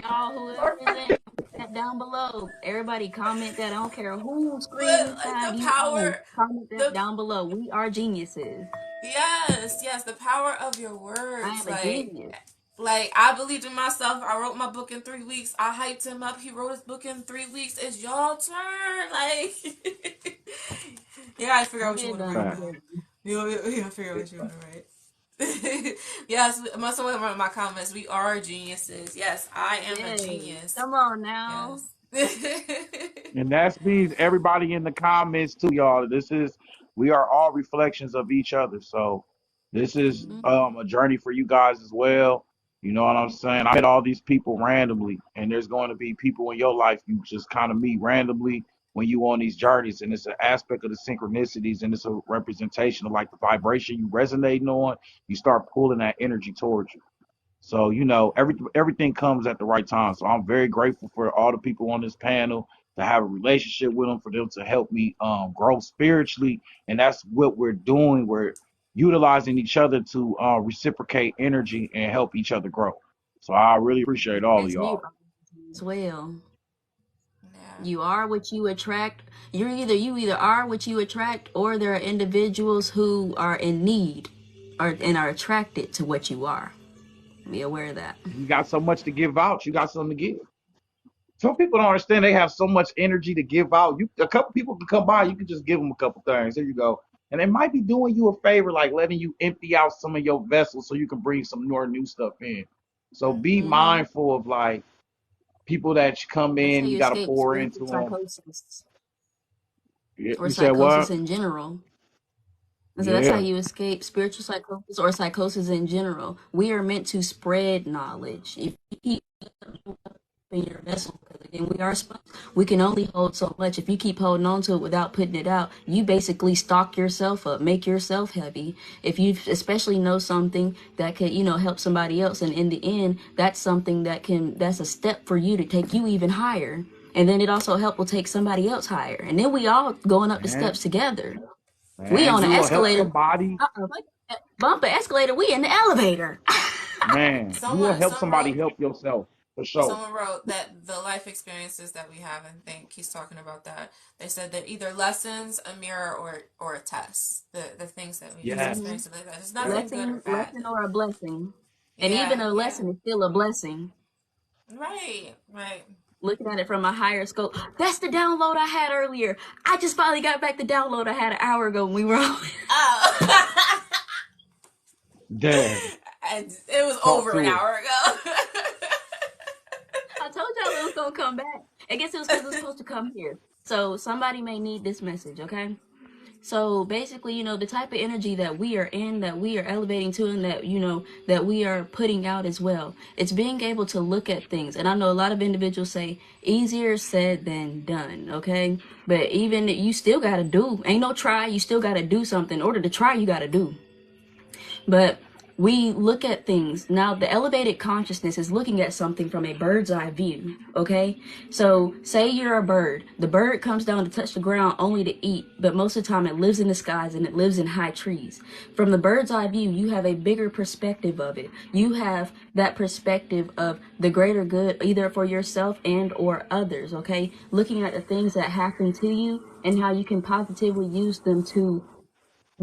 Y'all, whoever is in, that down below. Everybody comment that. I don't care whose screen but like time the you own. power, Comment that the down below. We are geniuses. yes, the power of your I words. am a genius. Like I believed in myself. I wrote my book in 3 weeks. I hyped him up. He wrote his book in 3 weeks. It's your turn. Like, you gotta figure out I what you did want to done. write Fact. now. You gotta figure out what you want to write. Yes, someone wrote in my comments. We are geniuses. Yes, I am a Yes. genius. Come on now. Yes. And that means everybody in the comments too, y'all. We are all reflections of each other. So this is Mhm. a journey for you guys as well. You know what I'm saying? I met all these people randomly, and there's going to be people in your life you just kind of meet randomly when you on these journeys, and it's an aspect of the synchronicities, and it's a representation of like the vibration you resonating on. You start pulling that energy towards you. So, everything comes at the right time. So I'm very grateful for all the people on this panel to have a relationship with them, for them to help me grow spiritually. And that's what we're doing. We're utilizing each other to reciprocate energy and help each other grow. So I really appreciate all of That's me y'all. as well. Yeah. You are what you attract. You either are what you attract, or there are individuals who are in need, and are attracted to what you are. Be aware of that. You got so much to give out. You got something to give. Some people don't understand they have so much energy to give out. A couple people can come by, you can just give them a couple things. Here you go. And they might be doing you a favor, like letting you empty out some of your vessels so you can bring some more new stuff in. So be Mm-hmm. Hmm. mindful of like people that you come That's how in, you you got to escape pour into spiritual them. psychosis, or You said psychosis what? in general. So that's how Yeah. you escape spiritual psychosis or psychosis in general. We are meant to spread knowledge. If you keep in your vessel, because again, we are sponges. We can only hold so much. If you keep holding on to it without putting it out, you basically stock yourself up, make yourself heavy. If you especially know something that could, help somebody else, and in the end, that's something that's a step for you to take you even higher. And then it also will take somebody else higher. And then we all going up the Man, steps together. We man, on you an will help escalator. somebody. Bump the escalator. We in the elevator. Man, you will help Someone somebody wrote help yourself for sure. Someone wrote that the life experiences that we have, and think he's talking about that. They said they're either lessons, a mirror, or a test. The things that we just Yes. Hmm. experience like that. There's Yes. nothing good or bad. Lesson or a blessing. And even Yeah, a yeah. lesson is still a blessing. Right, right. Looking at it from a higher scope. That's the download I had earlier. I just finally got back the download I had an hour ago when we were on. Oh. Dang. And it was Talk over an to hour ago. I told y'all it was going to come back. I guess it was because it was supposed to come here. So somebody may need this message, okay? So basically, the type of energy that we are in, that we are elevating to, and that we are putting out as well. It's being able to look at things. And I know a lot of individuals say easier said than done, okay? But even you still got to do. Ain't no try. You still got to do something. In order to try, you got to do. But we look at things now. The elevated consciousness is looking at something from a bird's eye view. Okay, so say you're a bird. The bird comes down to touch the ground only to eat, but most of the time it lives in the skies and it lives in high trees. From the bird's eye view, you have a bigger perspective of it. You have that perspective of the greater good, either for yourself and or others. Okay, looking at the things that happen to you and how you can positively use them to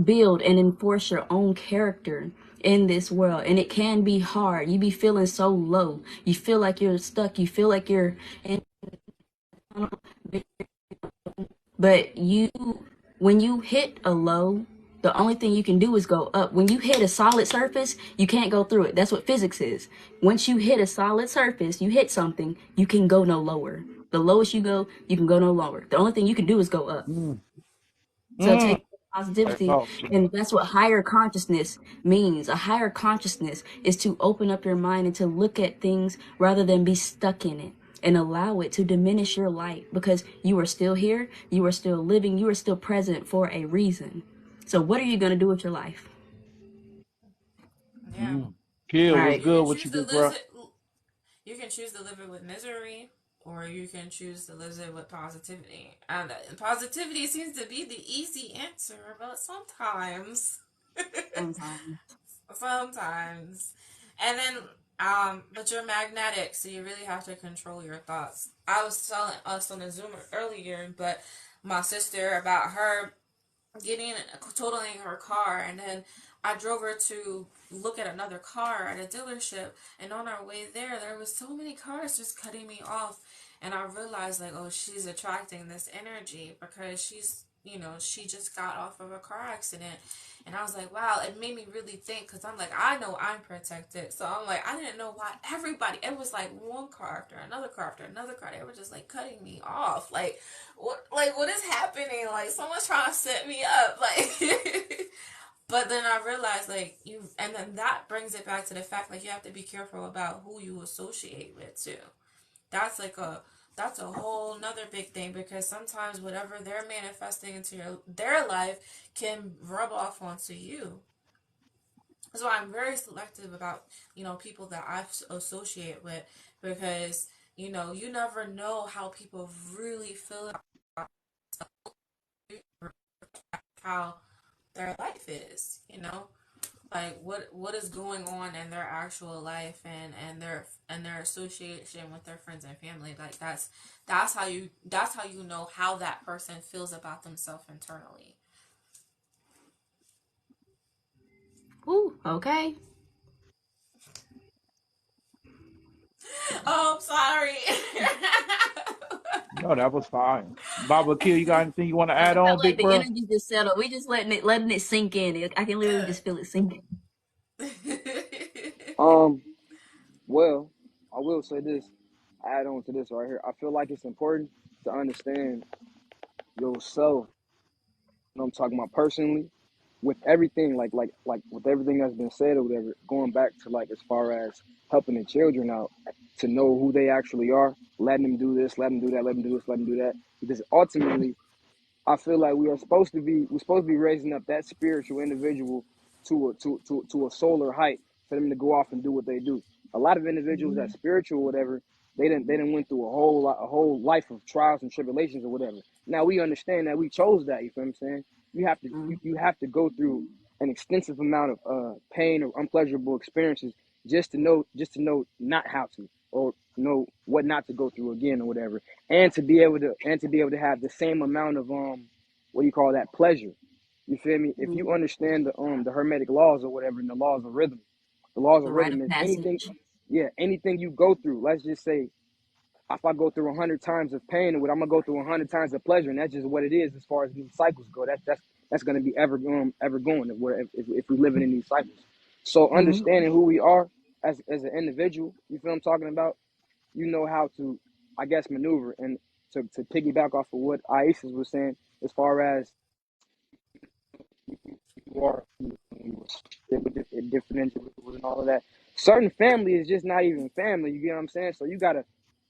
build and enforce your own character in this world. And it can be hard. You be feeling so low, you feel like you're stuck, you feel like you're in, but when you hit a low, the only thing you can do is go up. When you hit a solid surface, you can't go through it. That's what physics is. Once you hit a solid surface, you hit something, you can go no lower. The lowest you go, you can go no lower. The only thing you can do is go up. you. So Mm. take That's positivity, all. and that's what higher consciousness means. A higher consciousness is to open up your mind and to look at things rather than be stuck in it, and allow it to diminish your light, because you are still here, you are still living, you are still present for a reason. So what are you going to do with your life? Yeah. Mm. Kill, what's Right. You good can with choose you, to big live bro? it. You can choose to live it with misery, or you can choose to live it with positivity. And positivity seems to be the easy answer, but sometimes, Sometimes. sometimes, and then, but you're magnetic, so you really have to control your thoughts. I was telling us on the Zoom earlier, but my sister about her getting totaling her car, and then I drove her to look at another car at a dealership, and on our way there was so many cars just cutting me off, and I realized, like, oh, she's attracting this energy because she just got off of a car accident. And I was like, wow, it made me really think, because I'm like, I know I'm protected. So I'm like, I didn't know why everybody, it was like one car after another car after another car. They were just like cutting me off. What is happening? Like, someone's trying to set me up. Like, but then I realized, like, and then that brings it back to the fact, like, you have to be careful about who you associate with, too. That's like that's a whole nother big thing, because sometimes whatever they're manifesting into their life can rub off onto you. So I'm very selective about, people that I associate with, because, you never know how people really feel about how their life is. Like what is going on in their actual life, and their association with their friends and family. Like that's how you know how that person feels about themselves internally. Ooh, okay. Oh, I'm sorry. No, that was fine. Baba Q, you got anything you want to I add felt on, like big the bro? energy just settled. We just letting it sink in. I can literally just feel it sinking. Well, I will say this, add on to this right here. I feel like it's important to understand yourself. I'm talking about personally, with everything, like with everything that's been said or whatever, going back to like as far as helping the children out to know who they actually are, letting them do this, letting them do that, letting them do this, letting them do that. Because ultimately, I feel like we're supposed to be raising up that spiritual individual to a solar height for them to go off and do what they do. A lot of individuals that spiritual whatever, they didn't went through a whole life of trials and tribulations or whatever. Now we understand that we chose that. You feel what I'm saying? You have to go through an extensive amount of pain or unpleasurable experiences just to know not how to, or know what not to go through again or whatever, and to be able to have the same amount of what do you call that, pleasure. You feel me? If you understand the hermetic laws or whatever, and the laws The of rite rhythm of is anything. passage. Yeah, anything you go through. Let's just say if I go through 100 times of pain, I'm gonna go through 100 times of pleasure, and that's just what it is as far as these cycles go. That's gonna be ever going if we're living in these cycles. So Mm-hmm. understanding who we are as an individual, you feel what I'm talking about? You know how to, I guess, maneuver. And to piggyback off of what Iyesis was saying, as far as you are with different individuals and all of that. Certain family is just not even family. You get what I'm saying? So you gotta,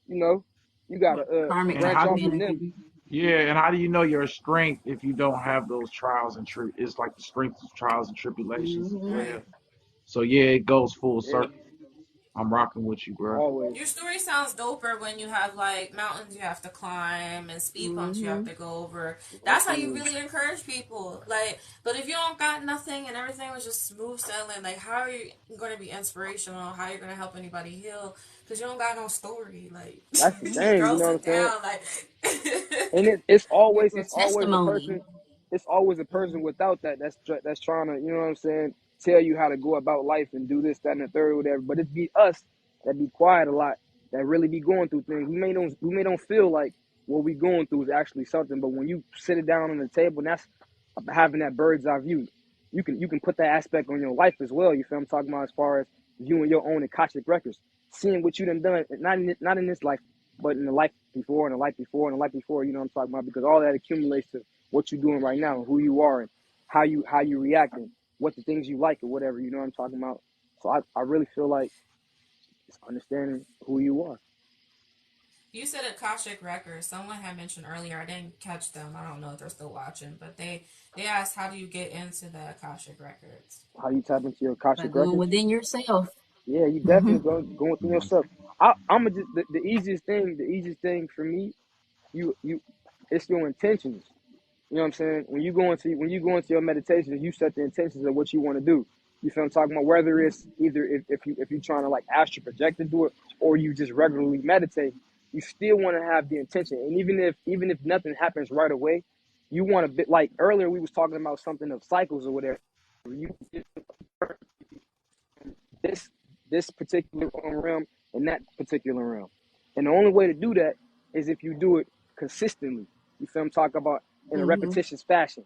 you know, you gotta Karmic And branch how type do off you? from energy. them. Yeah, and how do you know your strength if you don't have those trials and It's like the strength of trials and tribulations as Mm-hmm. well. Right. So yeah, it goes full Yeah, circle. I'm rocking with you, bro. always. Your story sounds doper when you have like mountains you have to climb and speed bumps you have Mm-hmm. to go over. That's how you Ultimately, really encourage people. Like, but if you don't got nothing and everything was just smooth sailing, like, how are you going to be inspirational? How are you going to help anybody heal? Because you don't got no story. Like, that's the thing. You girl, know what I'm sit saying? down. Like, And it's always Your it's always a testimony. person it's always a person without that that's trying to, you know what I'm saying, tell you how to go about life and do this, that, and the third, or whatever. But it be us that be quiet a lot, that really be going through things. We may don't feel like what we going through is actually something, but when you sit it down on the table, and that's having that bird's eye view, you can put that aspect on your life as well. You feel I'm talking about, as far as viewing your own Akashic records, seeing what you done done, not in this life, but in the life before, and the life before, and the life before. You know what I'm talking about? Because all that accumulates to what you're doing right now, and who you are, and how you reacting, what the things you like or whatever. You know what I'm talking about? So I really feel like it's understanding who you are. you said Akashic Records. Someone had mentioned earlier. I didn't catch them. I don't know if they're still watching, but they asked, how do you get into the Akashic Records? How you tap into your By Akashic going records. within yourself. Yeah, you Mm-hmm. definitely go within Mhm. yourself. I'm just the easiest thing for me. You, it's your intentions. You know what I'm saying? When you go into your meditations, you set the intentions of what you want to do. You feel what I'm talking about? Whether it's either if you're trying to like astral project to do it, or you just regularly meditate, you still want to have the intention. And even if nothing happens right away, you want to be like earlier we was talking about something of cycles or whatever. You this this particular realm and that particular realm. And the only way to do that is if you do it consistently. You feel I'm talking about? in a repetitious fashion.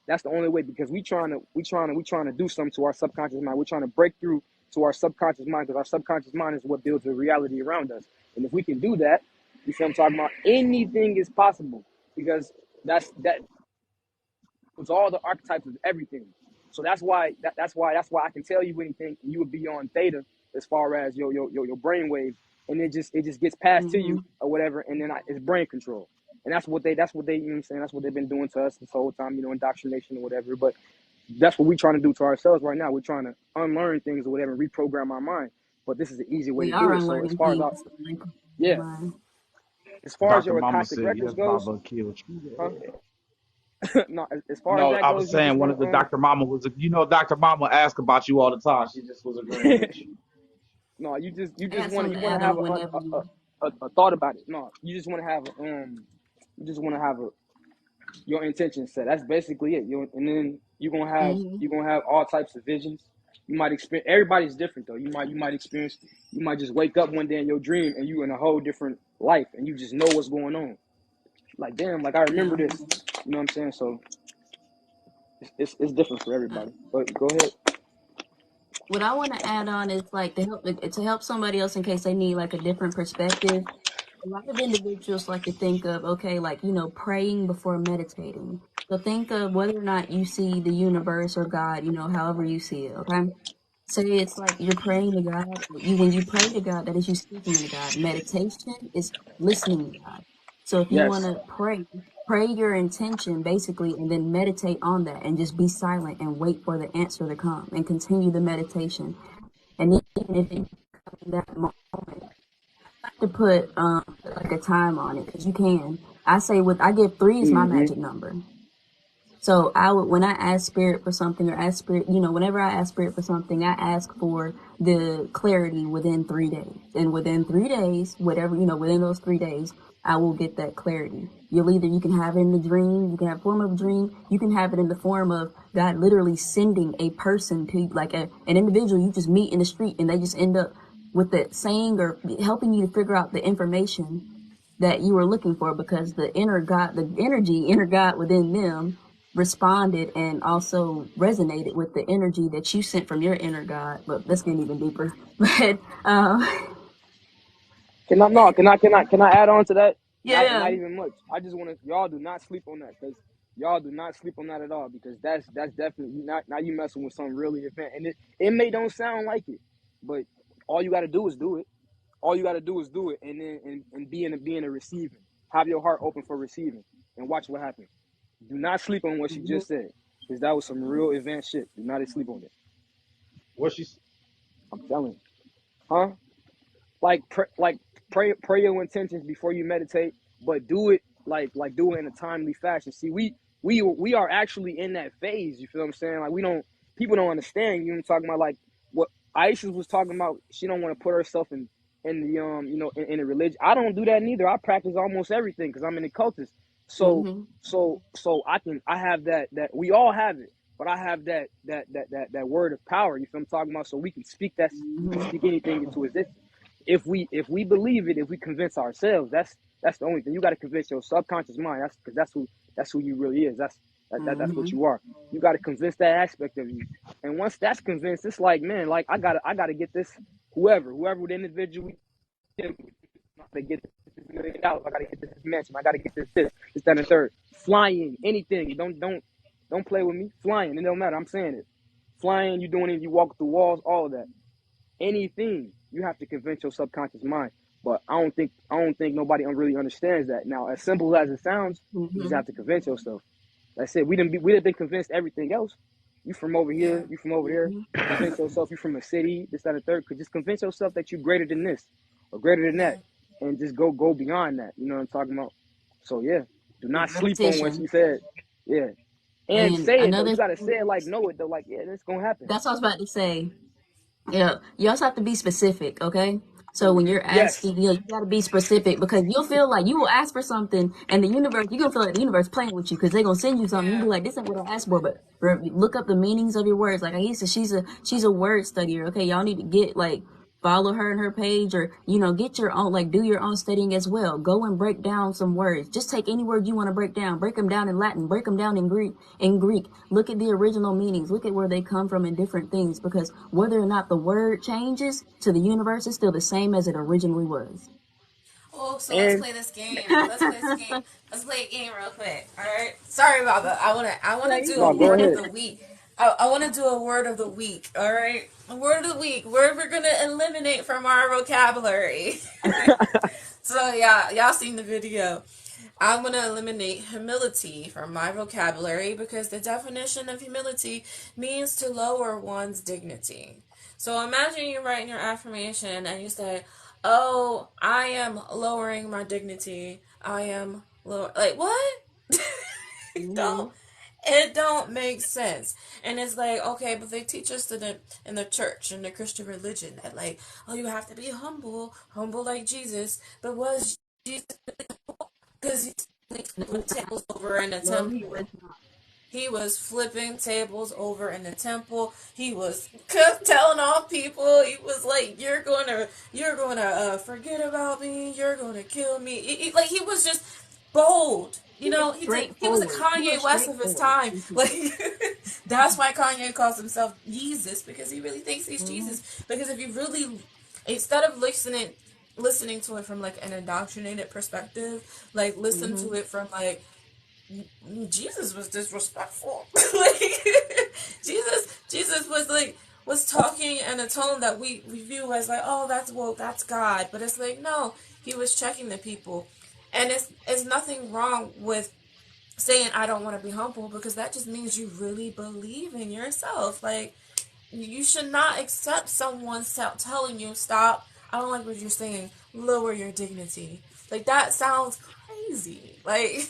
That's the only way, because we trying to do something to our subconscious mind. We're trying to break through to our subconscious mind, because our subconscious mind is what builds the reality around us. And if we can do that, you see what I'm talking about? Anything is possible, because that was all the archetypes of everything. So that's why I can tell you anything, and you would be on theta as far as your brain wave, and it just gets passed to you or whatever, and then it's brain control. And that's what they, you know what I'm saying, that's what they've been doing to us this whole time, you know, indoctrination or whatever. But that's what we're trying to do to ourselves right now. We're trying to unlearn things or whatever, and reprogram our mind. But this is an easy way We to do are it. So as unlearning far as things. yeah, as far as Dr. your Mama Akashic said, yes, records goes, Baba killed huh? you. No, as far as No, that I was goes, you just saying one want of the to Dr. Mama was, you know, Dr. Mama asked about you all the time. She just was agreeing with you. no, you I just got want something to to add have on whenever you. a thought about it. No, you just want to have your intention set. That's basically it. And then you're gonna have all types of visions. You might experience. Everybody's different though. You might experience. You might just wake up one day in your dream and you in a whole different life, and you just know what's going on. Like, damn, like I remember Yeah. this. You know what I'm saying? So it's different for everybody. But go ahead. What I want to add on is like to help somebody else in case they need like a different perspective. A lot of individuals like to think of, okay, like, you know, praying before meditating. So think of whether or not you see the universe or God, you know, however you see it, okay? Say it's like you're praying to God. When you pray to God, that is you speaking to God. Meditation is listening to God. So if you want Yes. to pray your intention basically, and then meditate on that, and just be silent and wait for the answer to come, and continue the meditation. And even if it comes in that moment, to put like a time on it, because you can. I give 3 as my Mm-hmm. magic number. So I would, when I ask spirit for something, or ask spirit, you know, whenever I ask spirit for something, I ask for the clarity within 3 days. And within 3 days, whatever, you know, within those 3 days, I will get that clarity. You can have it in the dream, you can have form of a dream, you can have it in the form of God literally sending a person to, like an individual you just meet in the street, and they just end up with it saying or helping you to figure out the information that you were looking for, because the inner God within them responded and also resonated with the energy that you sent from your inner God. But let's get even deeper. But Can I add on to that? yeah. Not even much. I just want to, y'all do not sleep on that, because y'all do not sleep on that at all, because that's definitely not, now you messing with something really event, and it may don't sound like it, but all you got to do is do it. All you got to do is do it, and then and be in a receiving. Have your heart open for receiving, and watch what happens. Do not sleep on what she just said, because that was some real advanced shit. Do not sleep on it. What she I'm telling you, huh? Like pray your intentions before you meditate, but do it do it in a timely fashion. See, we are actually in that phase. You feel what I'm saying? Like, we don't people don't understand. You know what I'm talking about? Like what Iyesis was talking about. She don't want to put herself in the you know, in a religion. I don't do that neither. I practice almost everything because I'm an occultist. So Mm-hmm. I have that we all have it, but I have that word of power. You feel what I'm talking about? So we can speak anything into existence. If we believe it, if we convince ourselves, that's the only thing. You got to convince your subconscious mind. That's because that's who you really is. That's what you are. You got to convince that aspect of you. And once that's convinced, it's like, man, like I gotta get this, whoever the individual, I gotta get this out. I gotta get this mansion. I gotta get this, that, and third. Flying, anything. Don't play with me. Flying, it don't matter. I'm saying it. Flying, you doing it. You walk through walls, all of that. Anything, you have to convince your subconscious mind. But I don't think nobody really understands that. Now, as simple as it sounds, you just have to convince yourself. That's it. We didn't been convinced everything else. You from over Yeah. here, you from over there. Convince yourself you from a city, this, that, and third. Could just convince yourself that you're greater than this or greater than Yeah. that, and just go beyond that. You know what I'm talking about? So yeah, do not sleep on what she Repetition. said. Yeah, and And say it though. another You gotta thing say it like is, know it though. Like, yeah, that's gonna happen. that's what I was about to say. Yeah, you also have to be specific, okay? So when you're Yes. asking, you got to be specific, because you'll feel like you will ask for something, and the universe, you're gonna feel like the universe playing with you, because they're gonna send you something. You'll Yeah. be like, this ain't what I asked for. But look up the meanings of your words. Like Aisa, she's a word studier. Okay, y'all need to get like follow her and her page, or get your own, like, do your own studying as well. Go and break down some words. Just take any word you want to break them down in Latin, break them down in Greek. Look at the original meanings, look at where they come from and different things, because whether or not the word changes to the universe, is still the same as it originally was. Oh, so let's play this game. Let's play a game real quick. All right. Sorry about that. I wanna do a word of the week. I want to do a word of the week. All right. A word of the week. Word we're gonna eliminate from our vocabulary. So yeah, y'all seen the video. I'm going to eliminate humility from my vocabulary because the definition of humility means to lower one's dignity. So imagine you're writing your affirmation and you say, oh, I am lowering my dignity. I am lower. Like, what? It don't make sense. And it's like, okay, but they teach us in the church, in the Christian religion, that like, oh, you have to be humble like Jesus. But was Jesus, because he flipping tables over in the temple. He was flipping tables over in the temple. He was telling off people. He was like, "You're gonna forget about me. You're gonna kill me." Like he was just bold. He was a Kanye West of his time. Like that's why Kanye calls himself Yeezus, because he really thinks he's Jesus. Because if you really, instead of listening to it from like an indoctrinated perspective, like listen to it from like, Jesus was disrespectful. Like Jesus was talking in a tone that we view as like, oh, that's God. But it's like, no, he was checking the people. And it's nothing wrong with saying I don't want to be humble, because that just means you really believe in yourself. Like, you should not accept someone telling you, stop, I don't like what you're saying, lower your dignity. Like, that sounds crazy. Like,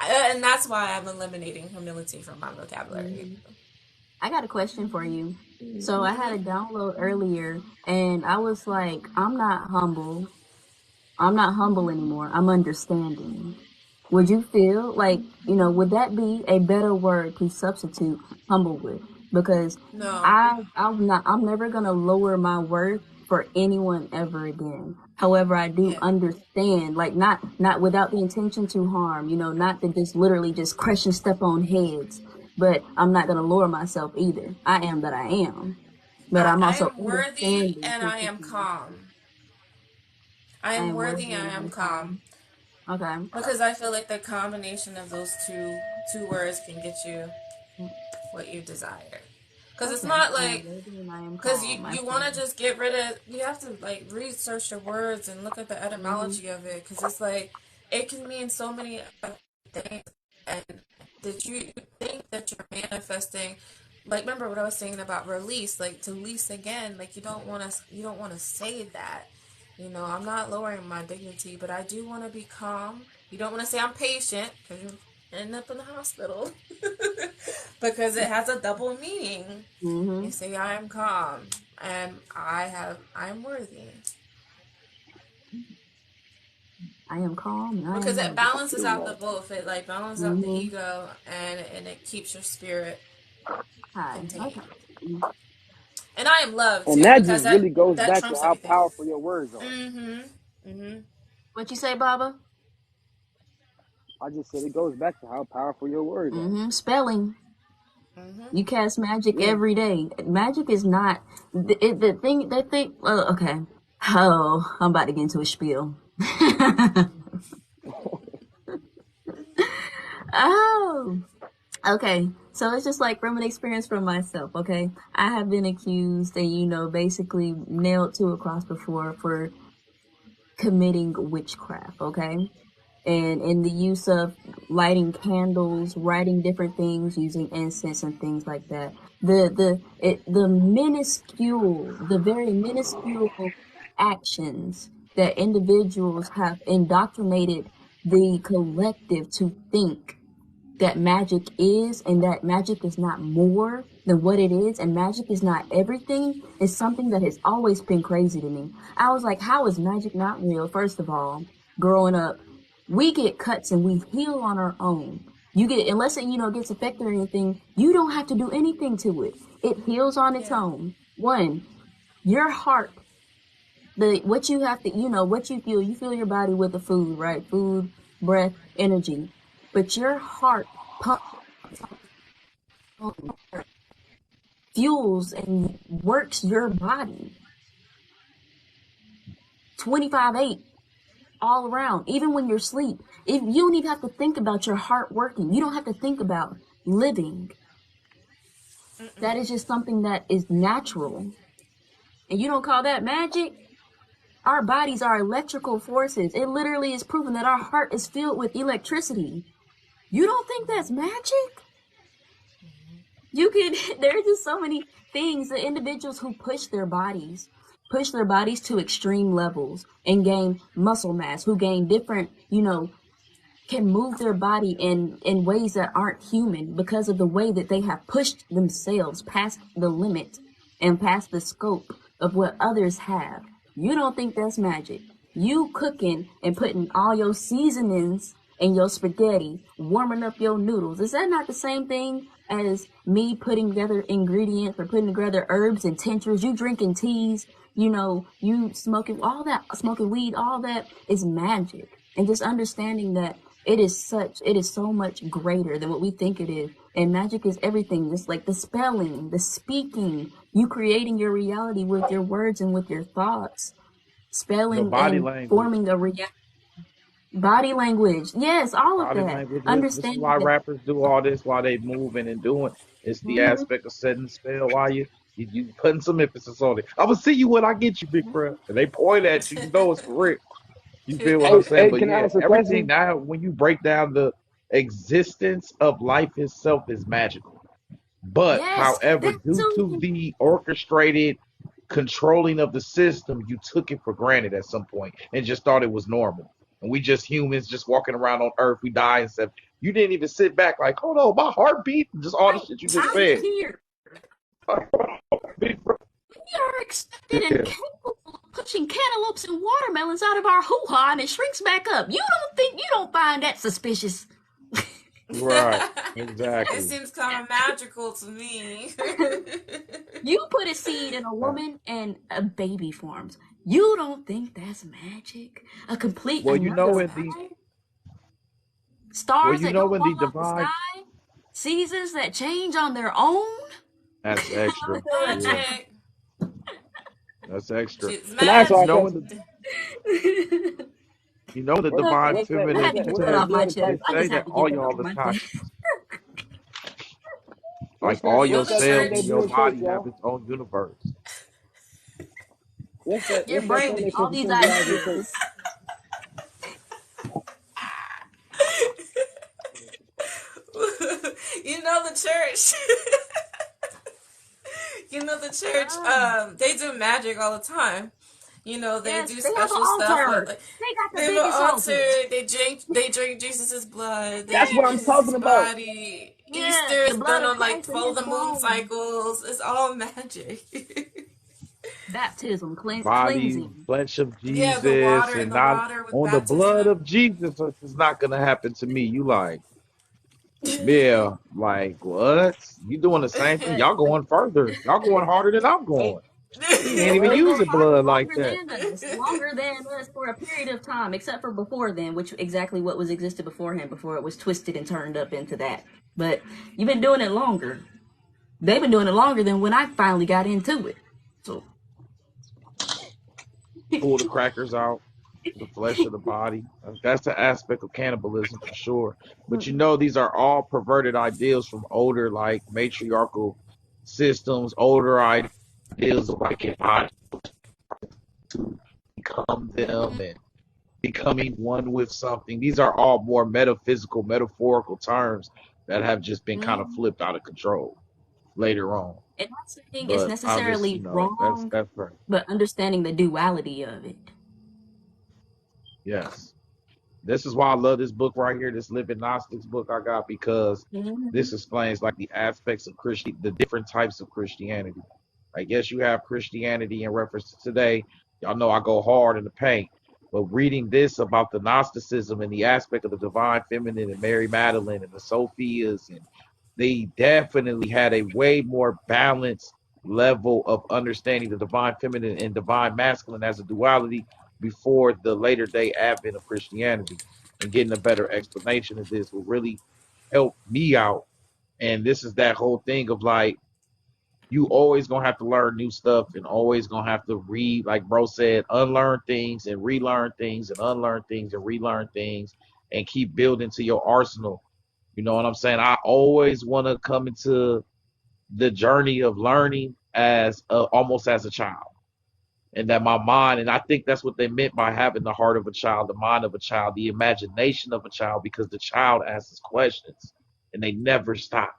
and that's why I'm eliminating humility from my vocabulary. I got a question for you. So I had a download earlier, and I was like, I'm not humble anymore. I'm understanding. Would you feel like, would that be a better word to substitute humble with? Because no, I'm never gonna lower my worth for anyone ever again. However, I do understand, like, not without the intention to harm, not to just literally just crush and step on heads. But I'm not gonna lower myself either. I am that I am. But I'm also I am worthy and I am calm. I am worthy and I am calm. Okay. Because I feel like the combination of those two words can get you what you desire. Because it's not like, because you want to just get rid of, you have to like research the words and look at the etymology of it. Because it's like, it can mean so many things. And that you think that you're manifesting. Like, remember what I was saying about release, like to lease again. Like, you don't want to say that. I'm not lowering my dignity, but I do want to be calm. You don't want to say I'm patient, because you end up in the hospital. Because it has a double meaning. You say I am calm, and I am worthy. I am calm. Because it balances out the both. It like balances out the ego, and it keeps your spirit contained. And I am loved, and too, that because just really goes that back to trumps how everything. powerful your words are. What you say, Baba? I just said it goes back to how powerful your words are. Spelling. You cast magic every day. Magic is not the thing. Okay. Oh, I'm about to get into a spiel. Oh, okay. So it's just like from an experience from myself. Okay, I have been accused and basically nailed to a cross before for committing witchcraft. Okay. And in the use of lighting candles, writing different things, using incense and things like that. The very minuscule actions that individuals have indoctrinated the collective to think that magic is, and that magic is not more than what it is, and magic is not everything, is something that has always been crazy to me. I was like, how is magic not real? First of all, growing up, we get cuts and we heal on our own. Unless it, gets affected or anything, you don't have to do anything to it. It heals on its own. One, your heart what you have to, what you fuel your body with the food, right? Food, breath, energy. But your heart pumps, fuels and works your body 25/8 all around, even when you're asleep. If you don't even have to think about your heart working, you don't have to think about living. That is just something that is natural. And you don't call that magic? Our bodies are electrical forces. It literally is proven that our heart is filled with electricity. You don't think that's magic? There's just so many things. The individuals who push their bodies to extreme levels and gain muscle mass, who gain different, can move their body in ways that aren't human because of the way that they have pushed themselves past the limit and past the scope of what others have. You don't think that's magic. You cooking and putting all your seasonings in your spaghetti, warming up your noodles. Is that not the same thing as me putting together ingredients or putting together herbs and tinctures? You drinking teas, you smoking weed, all that is magic. And just understanding that it is so much greater than what we think it is. And magic is everything, just like the spelling, the speaking, you creating your reality with your words and with your thoughts, spelling and forming a reality. Body language, yes, all of that. Language. This is Understanding why that. rappers do all this while they moving and doing. It's the aspect of setting the spell while you putting some emphasis on it. I'm gonna see you when I get you, big bro. And they point at you, it's for real. You feel what I'm saying? But Can I yeah, ask a everything question? now when you break down the existence of life itself is magical. But Yes, however, that's due to so. the orchestrated controlling of the system, you took it for granted at some point and just thought it was normal. And we just humans just walking around on Earth, we die and stuff. You didn't even sit back like, hold on, my heartbeat, just all the shit you just I'm said. here. Big bro. We are accepted and Yeah, capable of pushing cantaloupes and watermelons out of our hoo-ha and it shrinks back up. You don't find that suspicious? right, It exactly. seems kind of magical to me. You put a seed in a woman and a baby forms. You don't think that's magic? A complete Well, you another know, life? Stars that don't in the fall out the divine, sky? Seasons that change on their own? that's extra. Yeah, Magic. that's extra. She's Can I ask You y'all a know, magic. in the question? the divine What's that? I What's had feminine to that? get What's that that says off my blood of chest. it Christ? I say just had that to get all that y'all off the my time. chest. Like What's that? all your What's Well, the that? cells What's in that church. your blood of Christ, body have y'all? its own universe. What's that? Your What's that brain thing with they all supposed to these symbolize in church? ideas. You know the church. The church. Ah, They do magic all the time. They yes, do they have an special stuff with altar. like They got they the have an biggest altar. altar. They drink Jesus's blood. They That's eat what I'm Jesus's talking about. body. Yeah, Easter the is blood done of on like Christ and follow his the moon throne. cycles. It's all magic. Baptism, Body, cleansing. flesh of Yeah, the Jesus, water, and the not water with on the blood baptism. of Jesus. It's not gonna happen to me. You like, yeah, like what? You doing the same thing? Y'all going further? Y'all going harder than I'm Hey, going? He hey, ain't even They right? go using harder blood like longer that. than us, for a period of time, except for before then, which exactly what was existed beforehand, before it was twisted and turned up into that. But you've been doing it longer. They've been doing it longer than when I finally got into it. So Pull the crackers out, the flesh of the body. That's the aspect of cannibalism for sure. But these are all perverted ideals from older, like matriarchal systems, older ideals of like if I to become them and becoming one with something. These are all more metaphysical, metaphorical terms that have just been kind of mm, flipped out of control later on. and not saying it's But I'm just, necessarily that's wrong, right. but understanding the duality of it. Yes. This is why I love this book right here, this Living Gnostics book I got, because Mm-hmm. this explains like the aspects of Christian, the different types of Christianity. I guess you have Christianity in reference to today. Y'all know I go hard in the paint. But reading this about the Gnosticism and the aspect of the divine feminine and Mary Magdalene and the Sophias, and they definitely had a way more balanced level of understanding the divine feminine and divine masculine as a duality before the later day advent of Christianity. And getting a better explanation of this will really help me out. And this is that whole thing of like, you always gonna have to learn new stuff and always gonna have to read, like bro said, unlearn things and relearn things and unlearn things and relearn things and keep building to your arsenal. You know what I'm saying? I always want to come into the journey of learning as almost as a child, and that my mind, and I think that's what they meant by having the heart of a child, the mind of a child, the imagination of a child, because the child asks questions and they never stop.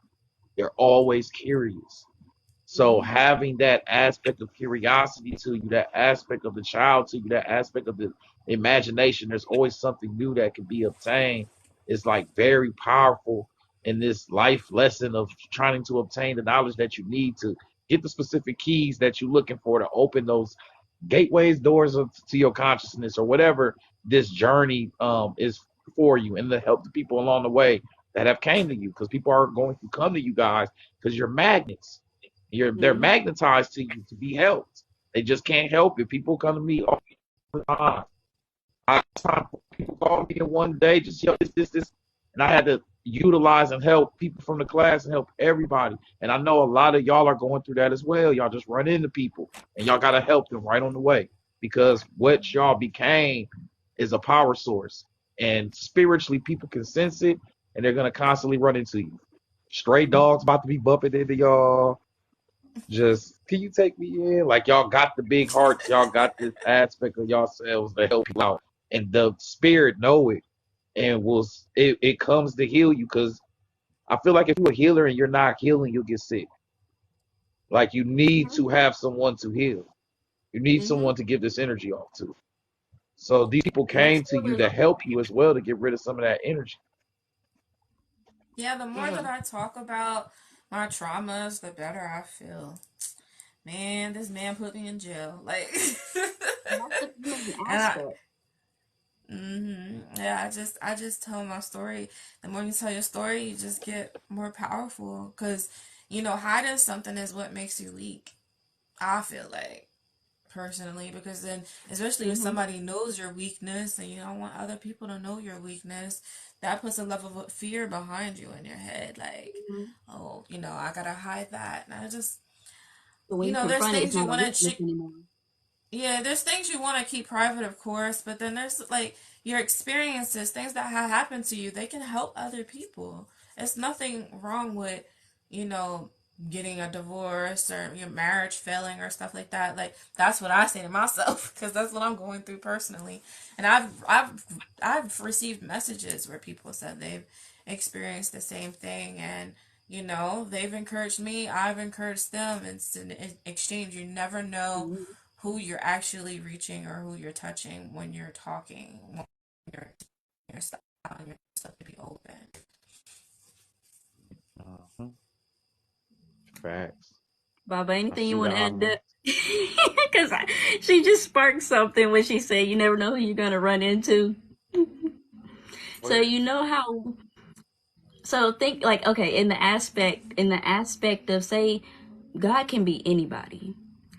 They're always curious. So having that aspect of curiosity to you, that aspect of the child to you, that aspect of the imagination, there's always something new that can be obtained. It's like very powerful in this life lesson of trying to obtain the knowledge that you need to get the specific keys that you're looking for to open those gateways, doors to your consciousness, or whatever this journey is for you, and to help the people along the way that have came to you, because people are going to come to you guys because you're magnets. They're magnetized to you to be helped. They just can't help it. People come to me all the time. People call me in one day, just yo, this, and I had to utilize and help people from the class and help everybody. And I know a lot of y'all are going through that as well. Y'all just run into people and y'all gotta help them right on the way, because what y'all became is a power source, and spiritually people can sense it, and they're gonna constantly run into you. Stray dogs about to be bumping into y'all. Just, can you take me in? Like, y'all got the big hearts, y'all got this aspect of yourselves that help you out, and the spirit know it, and it comes to heal you. Because I feel like if you're a healer and you're not healing, you'll get sick. Like, you need to have someone to heal. You need someone to give this energy off to. So these people came to you to help you as well, to get rid of some of that energy. Yeah, the more that I talk about my traumas, the better I feel. Man, this man put me in jail. Like, and yeah, I just tell my story. The more you tell your story, you just get more powerful. Cause, hiding something is what makes you weak. I feel like, personally, because then, especially if somebody knows your weakness and you don't want other people to know your weakness, that puts a level of fear behind you in your head. Like, oh, I gotta hide that. And I just, when you there's confront it, it's things you not a want weakness to. anymore. Yeah, there's things you want to keep private, of course, but then there's like your experiences, things that have happened to you, they can help other people. It's nothing wrong with, you know, getting a divorce or your marriage failing or stuff like that. Like, that's what I say to myself because that's what I'm going through personally. And I've received messages where people said they've experienced the same thing, and they've encouraged me, I've encouraged them. It's an exchange. You never know who you're actually reaching or who you're touching when you're talking, when you're allowing yourself to be open. Facts. Baba, anything you want to add to? Because she just sparked something when she said, "You never know who you're gonna run into." So you know how. So think like, okay, in the aspect of, say, God can be anybody.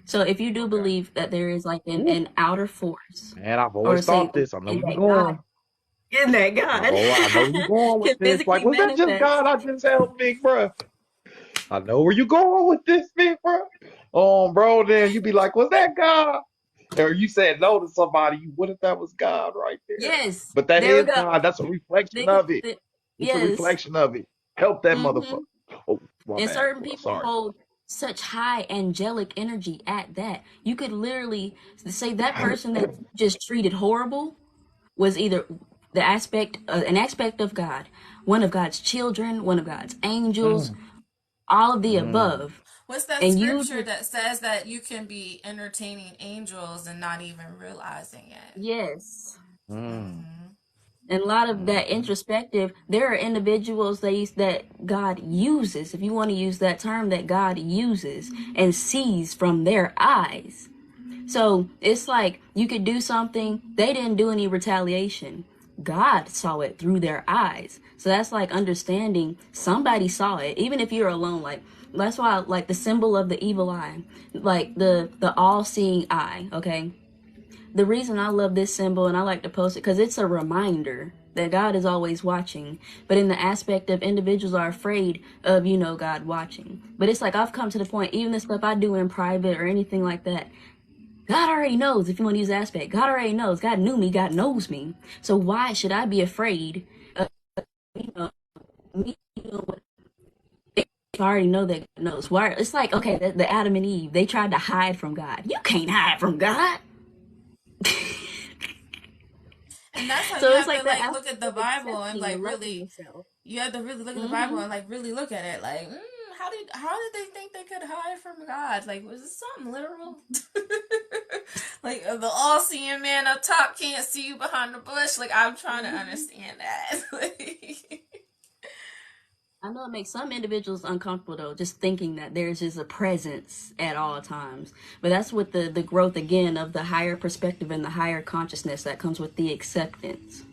So if you do believe that there is like an outer force, Man, I've or always say, thought this. I know in where you're that God, going. in that God I know where you're going with can this. Like, physically was that just manifest. God I just held, big bro? I know where you going with this, big bro. Bro, then you be like, was that God? Or you said no to somebody, what if that was God right there? Yes, But that there we is go. God. That's a reflection They can, of it. It's a yes. reflection of it. Help that Mm-hmm. motherfucker. Oh, my And bad, certain bro. people Sorry. hold such high angelic energy at that. You could literally say that person that just treated horrible was either an aspect of God, one of God's children, one of God's angels, all of the above. What's that And you scripture just, that says that you can be entertaining angels and not even realizing it? yes. Mm. And a lot of that introspective, there are individuals that God uses, if you want to use that term, that God uses and sees from their eyes. So it's like you could do something, they didn't do any retaliation. God saw it through their eyes. So that's like understanding somebody saw it, even if you're alone. Like, That's why, like, the symbol of the evil eye, like the all-seeing eye. Okay, the reason I love this symbol and I like to post it because it's a reminder that God is always watching. But in the aspect of individuals are afraid of, God watching. But it's like I've come to the point, even the stuff I do in private or anything like that, God already knows. If you want to use that aspect, God already knows. God knew me. God knows me. So why should I be afraid of, me doing what I already know that God knows? Why? It's like, okay, the Adam and Eve, they tried to hide from God. You can't hide from God. And that's how you So it's have to like that like look at aspect the of Bible and accepting like and loving really, yourself. you have to really look at the Bible Mm-hmm. and like really look at it. Like, how did they think they could hide from God? Like, was it something literal? Like the all-seeing man up top can't see you behind the bush. Like, I'm trying to Mm-hmm. understand that. Like, I know it makes some individuals uncomfortable though, just thinking that there's just a presence at all times. But that's with the growth again of the higher perspective and the higher consciousness that comes with the acceptance.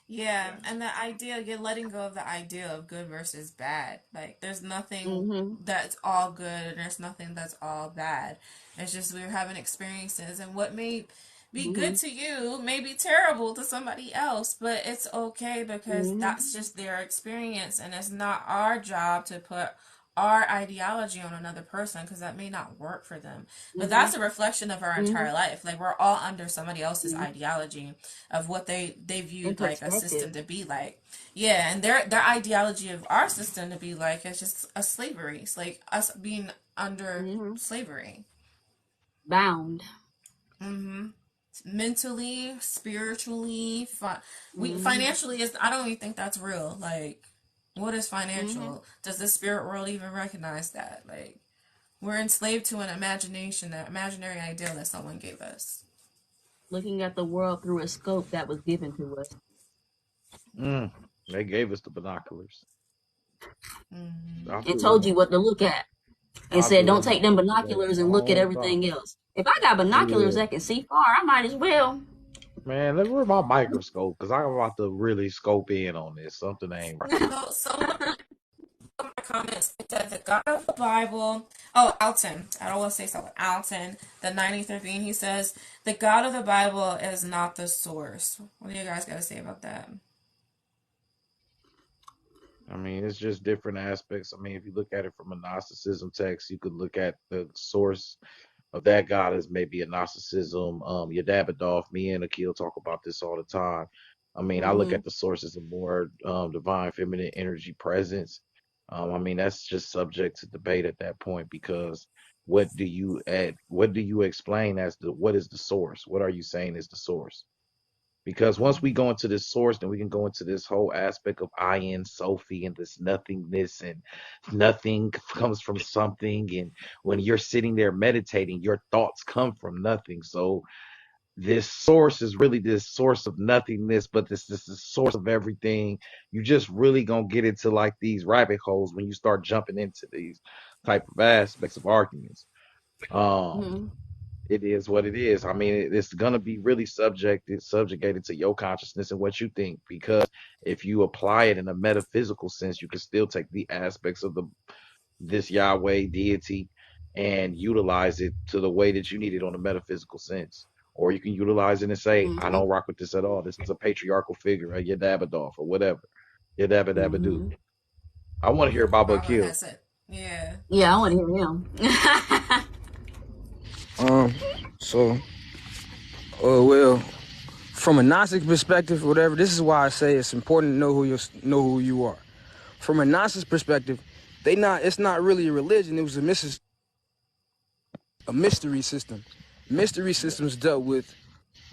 yeah, and the idea, you're letting go of the idea of good versus bad. Like, there's nothing Mm-hmm. that's all good and there's nothing that's all bad. It's just we're having experiences, and what may be good Mm-hmm. to you may be terrible to somebody else, but it's okay because Mm-hmm. that's just their experience, and it's not our job to put our ideology on another person because that may not work for them. But Mm-hmm. that's a reflection of our Mm-hmm. entire life. Like, we're all under somebody else's Mm-hmm. ideology of what they In viewed like a system perspective. to be like. Yeah, and their ideology of our system to be like is just a slavery. It's like us being under Mm-hmm. slavery. Bound. Mm-hmm. Mentally, spiritually, Mm-hmm. financially is. I don't even think that's real. Like, what is Mm-hmm. financial? Does the spirit world even recognize that? Like, we're enslaved to an imagination, that imaginary ideal that someone gave us. Looking at the world through a scope that was given to us. Mm. They gave us the binoculars. Mm-hmm. I And do told it. you what to look at. And I said, do don't it take them today binoculars for a and look at long time. everything else. If I got binoculars Yeah. that can see far, I might as well. Man, let me where my microscope because I'm about to really scope in on this. Something ain't right. So, someone in my comments said the God of the Bible. Oh, Alton. I don't want to say something. Alton, the 93rd being, he says the God of the Bible is not the source. What do you guys got to say about that? I mean, it's just different aspects. I mean, if you look at it from a Gnosticism text, you could look at the source of that God as maybe a Gnosticism. Yadabadov, me and Akil talk about this all the time. I mean, I look Mm-hmm. at the source as a more divine feminine energy presence. I mean, that's just subject to debate at that point because what do you explain as the what is the source? What are you saying is the source? Because once we go into this source, then we can go into this whole aspect of I in Sophie and this nothingness and nothing comes from something. And when you're sitting there meditating, your thoughts come from nothing. So this source is really this source of nothingness, but this is the source of everything. You just really gonna get into like these rabbit holes when you start jumping into these type of aspects of arguments. Um, Mm-hmm. it is what it is. I mean, it's gonna be really subjugated to your consciousness and what you think. Because if you apply it in a metaphysical sense, you can still take the aspects of the this Yahweh deity and utilize it to the way that you need it on a metaphysical sense. Or you can utilize it and say, I Mm-hmm. don't rock with this at all. This is a patriarchal figure, a Yadabadoff or whatever. Yadabadabadoo. Mm-hmm. I want to hear Yeah, Baba Baba Akil. has it. Yeah. Yeah, I want to hear him. Um, so, well, from a Gnostic perspective, whatever. This is why I say it's important to know who you are. From a Gnostic perspective, it's not really a religion. It was a mystery system. Mystery systems dealt with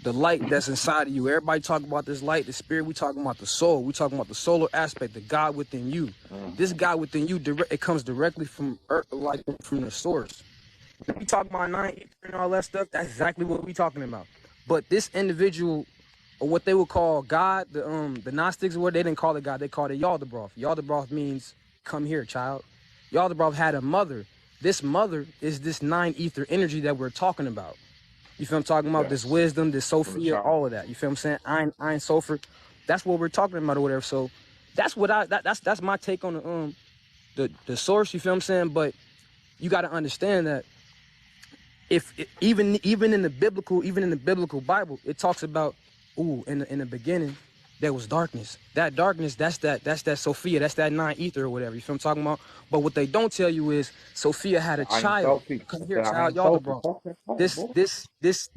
the light that's inside of you. Everybody talk about this light, the spirit. We talking about the soul. We talking about the solar aspect, the God within you. This God within you, it comes directly from earth, like from the source. We talk about nine ether and all that stuff. That's exactly what we talking about. But this individual, or what they would call God, the Gnostics, what they didn't call it God, they called it Yaldabaoth. Yaldabaoth means come here, child. Yaldabaoth had a mother. This mother is this nine ether energy that we're talking about. You feel I'm talking about? This Yes. wisdom, this From the Sophia, child. all of that. You feel I'm saying? Ein Sofer. That's what we're talking about or whatever. So that's what that's my take on the the source. You feel what I'm saying? But you got to understand that if even in the biblical Bible, it talks about in the beginning there was darkness. That darkness, that's that Sophia, that's that non-ether or whatever. You feel what I'm talking about? But what they don't tell you is Sophia had a I am child. Sophie. Come I here, said I child. am Y'all the Sophie. bro. Okay, This boy.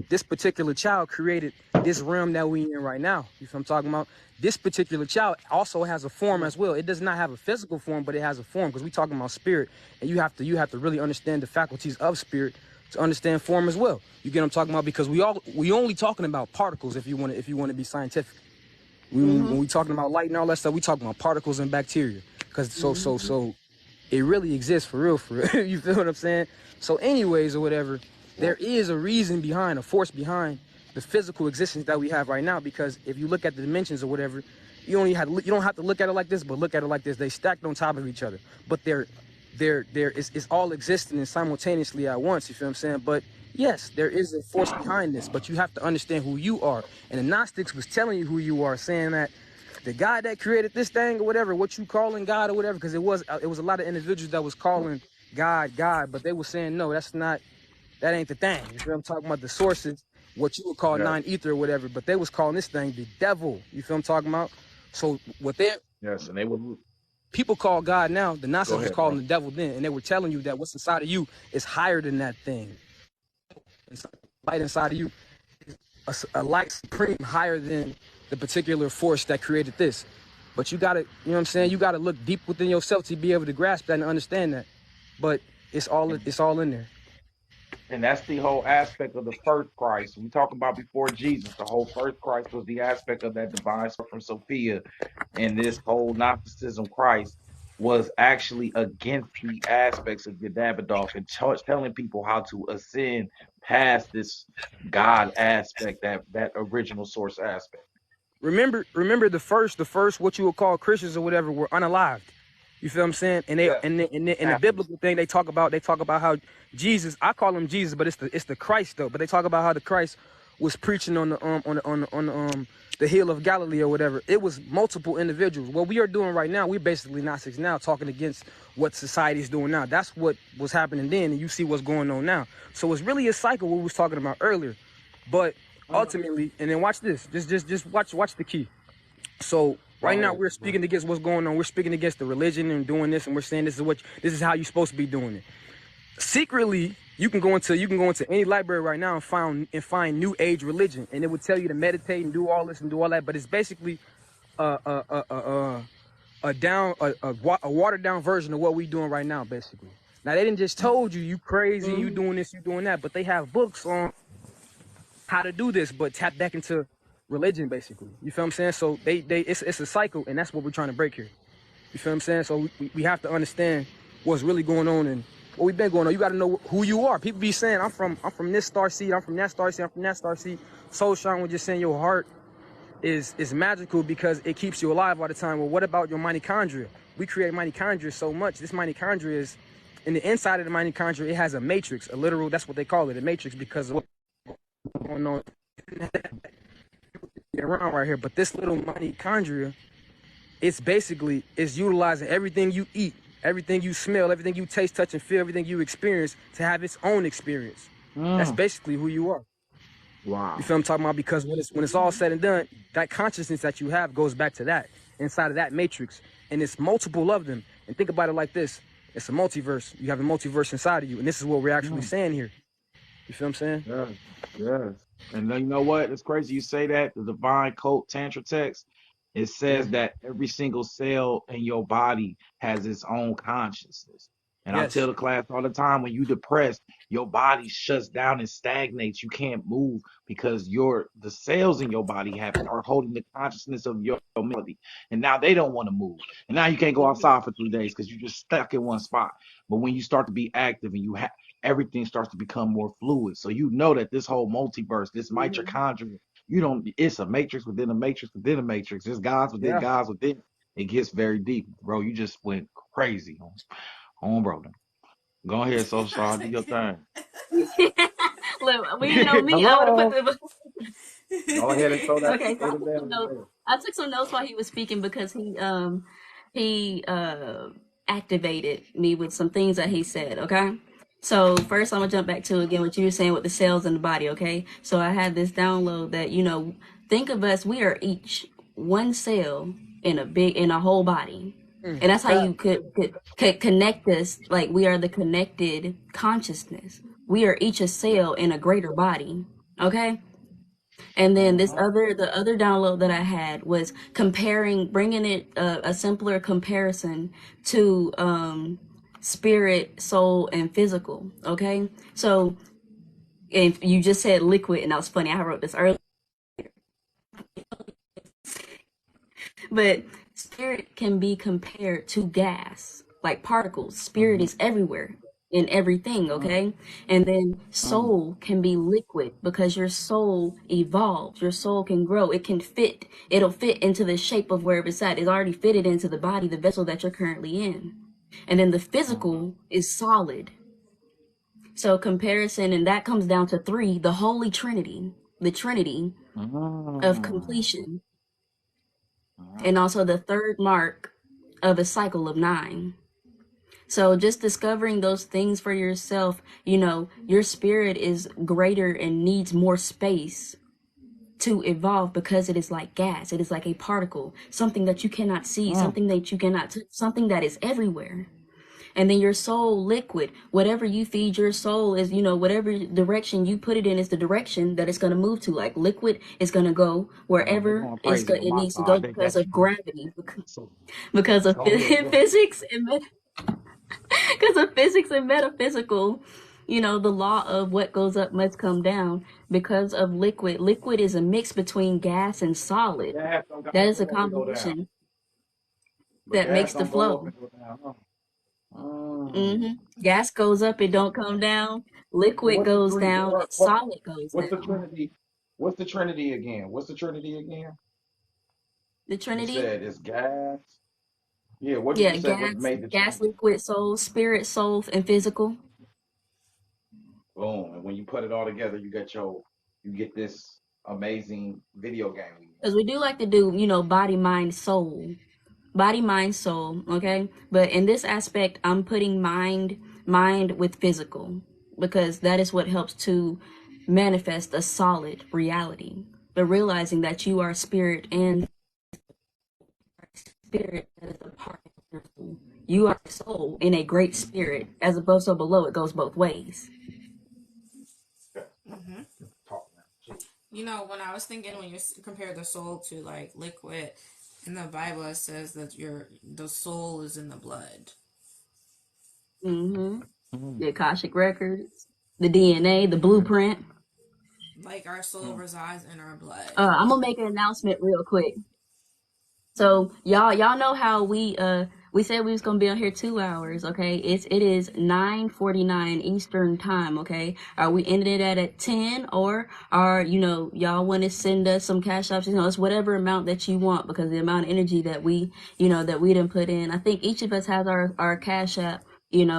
this particular child created this realm that we in right now. You feel what I'm talking about? This particular child also has a form as well. It does not have a physical form, but it has a form because we talking about spirit, and you have to really understand the faculties of spirit to understand form as well. You get what I'm talking about? Because we only talking about particles if you want to be scientific. When we talking about light and all that stuff, we talking about particles and bacteria. Because so it really exists for real. You feel what I'm saying? So anyways or whatever, there is a reason behind, a force behind the physical existence that we have right now. Because if you look at the dimensions or whatever, you don't have to look at it like this, but look at it like this. They stacked on top of each other, but it's all existing and simultaneously at once. You feel what I'm saying? But yes, there is a force behind this, but you have to understand who you are. And the Gnostics was telling you who you are, saying that the God that created this thing or whatever, what you calling God or whatever, because it was a lot of individuals that was calling God, but they were saying, no, that ain't the thing. You feel what I'm talking about? The sources, what you would call non-ether or whatever, but they was calling this thing the devil. You feel what I'm talking about? So what And they would people call God now, the Gnostics was calling bro. the devil then, and they were telling you that what's inside of you is higher than that thing. Light inside of you is a light supreme higher than the particular force that created this. But you gotta, you know what I'm saying? You gotta look deep within yourself to be able to grasp that and understand that. But it's all in there. And that's the whole aspect of the first Christ. We talk about before Jesus. The whole first Christ was the aspect of that divine source from Sophia. And this whole Gnosticism Christ was actually against the aspects of Yadabadoff and telling people how to ascend past this God aspect, that original source aspect. Remember the first what you would call Christians or whatever were unalived. You feel what I'm saying? And in the biblical thing they talk about how Jesus, I call him Jesus, but it's the Christ though. But they talk about how the Christ was preaching on the hill of Galilee or whatever. It was multiple individuals. What we are doing right now, we're basically Gnostics now, talking against what society is doing now. That's what was happening then, and you see what's going on now. So it's really a cycle what we was talking about earlier. But ultimately, and then watch this. Just watch the key. So right now we're speaking against what's going on. We're speaking against the religion and doing this, and we're saying this is how you're supposed to be doing it. Secretly, you can go into any library right now and find New Age religion, and it would tell you to meditate and do all this and do all that. But it's basically a watered down version of what we're doing right now, basically. Now they didn't just told you crazy, you doing this, you doing that, but they have books on how to do this, but tap back into religion, basically. You feel what I'm saying? So it's a cycle, and that's what we're trying to break here. You feel what I'm saying? So we have to understand what's really going on and what we've been going on. You got to know who you are. People be saying, I'm from this star seed, I'm from that star seed, I'm from that star seed. Soul Shine was just saying your heart is magical because it keeps you alive all the time. Well, what about your mitochondria? We create mitochondria so much. This mitochondria is, in the inside of the mitochondria, it has a matrix, a literal, that's what they call it, a matrix, because of what's going on around right here. But this little mitochondria, it's utilizing everything you eat, everything you smell, everything you taste, touch, and feel, everything you experience to have its own experience. That's basically who you are. Wow. You feel what I'm talking about? Because when it's all said and done, that consciousness that you have goes back to that, inside of that matrix. And it's multiple of them. And think about it like this. It's a multiverse. You have a multiverse inside of you. And this is what we're actually saying here. You feel what I'm saying? Yes. And then you know what? It's crazy you say that. The divine code tantra text, it says that every single cell in your body has its own consciousness. And I tell Yes. the class all the time, when you depressed, your body shuts down and stagnates. You can't move because the cells in your body are holding the consciousness of your melody. And now they don't want to move. And now you can't go outside for 3 days because you're just stuck in one spot. But when you start to be active and everything starts to become more fluid. So you know that this whole multiverse, this mitochondria, it's a matrix within a matrix within a matrix. There's gods within Yeah. gods within. It gets very deep, bro. You just went crazy on bro. Go ahead, so sorry, do your thing. Look, well, you know me. I would have put Hello. the. Go ahead and throw Okay, so throw the man in there. I took some notes while he was speaking because he activated me with some things that he said, okay? So first I'm gonna jump back to again what you were saying with the cells in the body, okay? So I had this download that, think of us, we are each one cell in a whole body. And that's how you could connect us, like we are the connected consciousness. We are each a cell in a greater body. Okay? And then the other download that I had was bringing it a simpler comparison to spirit, soul, and physical. Okay, so if you just said liquid, and that was funny. I wrote this earlier, but spirit can be compared to gas, like particles. Spirit is everywhere in everything, okay? And then soul can be liquid because your soul evolves. Your soul can grow. It'll fit into the shape of wherever it's at. It's already fitted into the body, the vessel that you're currently in. And then the physical is solid. So comparison, and that comes down to three, the Holy Trinity, the Trinity of completion, and also the third mark of a cycle of 9. So just discovering those things for yourself, your spirit is greater and needs more space to evolve because it is like gas. It is like a particle, something that you cannot see, something that you cannot touch, something that is everywhere. And then your soul liquid, whatever you feed your soul is, whatever direction you put it in is the direction that it's going to move to. Like liquid is going to go wherever it needs to go because of gravity, because of physics and because of physics and metaphysical, the law of what goes up must come down. Because of liquid is a mix between gas and solid. That is a combination that makes the flow. Gas goes up, it don't come down. Liquid goes down, and solid goes What's the down. Trinity? What's the Trinity again? What's the Trinity again? The You Trinity? said it's gas. Yeah, what did Yeah, you say? What made the gas, Trinity? liquid, soul, spirit, soul, and physical. Boom. And when you put it all together, you get this amazing video game. Because we do like to do, body, mind, soul. Body, mind, soul, okay? But in this aspect, I'm putting mind with physical because that is what helps to manifest a solid reality. But realizing that you are spirit and spirit that is a part of your soul. You are soul in a great spirit, as above so below. It goes both ways. When I was thinking, when you compare the soul to like liquid, in the Bible it says that the soul is in the blood. The Akashic records, the DNA, the blueprint. Like our soul resides in our blood. I'm gonna make an announcement real quick. So y'all know how we said we was gonna be on here 2 hours, okay? It is 9:49 Eastern time, okay? Are we ending it at 10, or are y'all want to send us some cash apps? It's whatever amount that you want because the amount of energy that we didn't put in. I think each of us has our cash app, in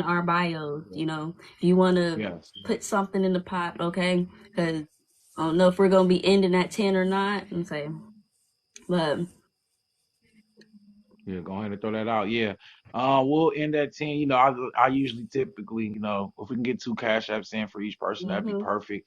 our bios. If you want to put something in the pot, okay? Because I don't know if we're gonna be ending at 10 or not. I'm saying, but. Yeah, go ahead and throw that out. Yeah. We'll end at 10. I usually typically, if we can get 2 cash apps in for each person, that'd be perfect.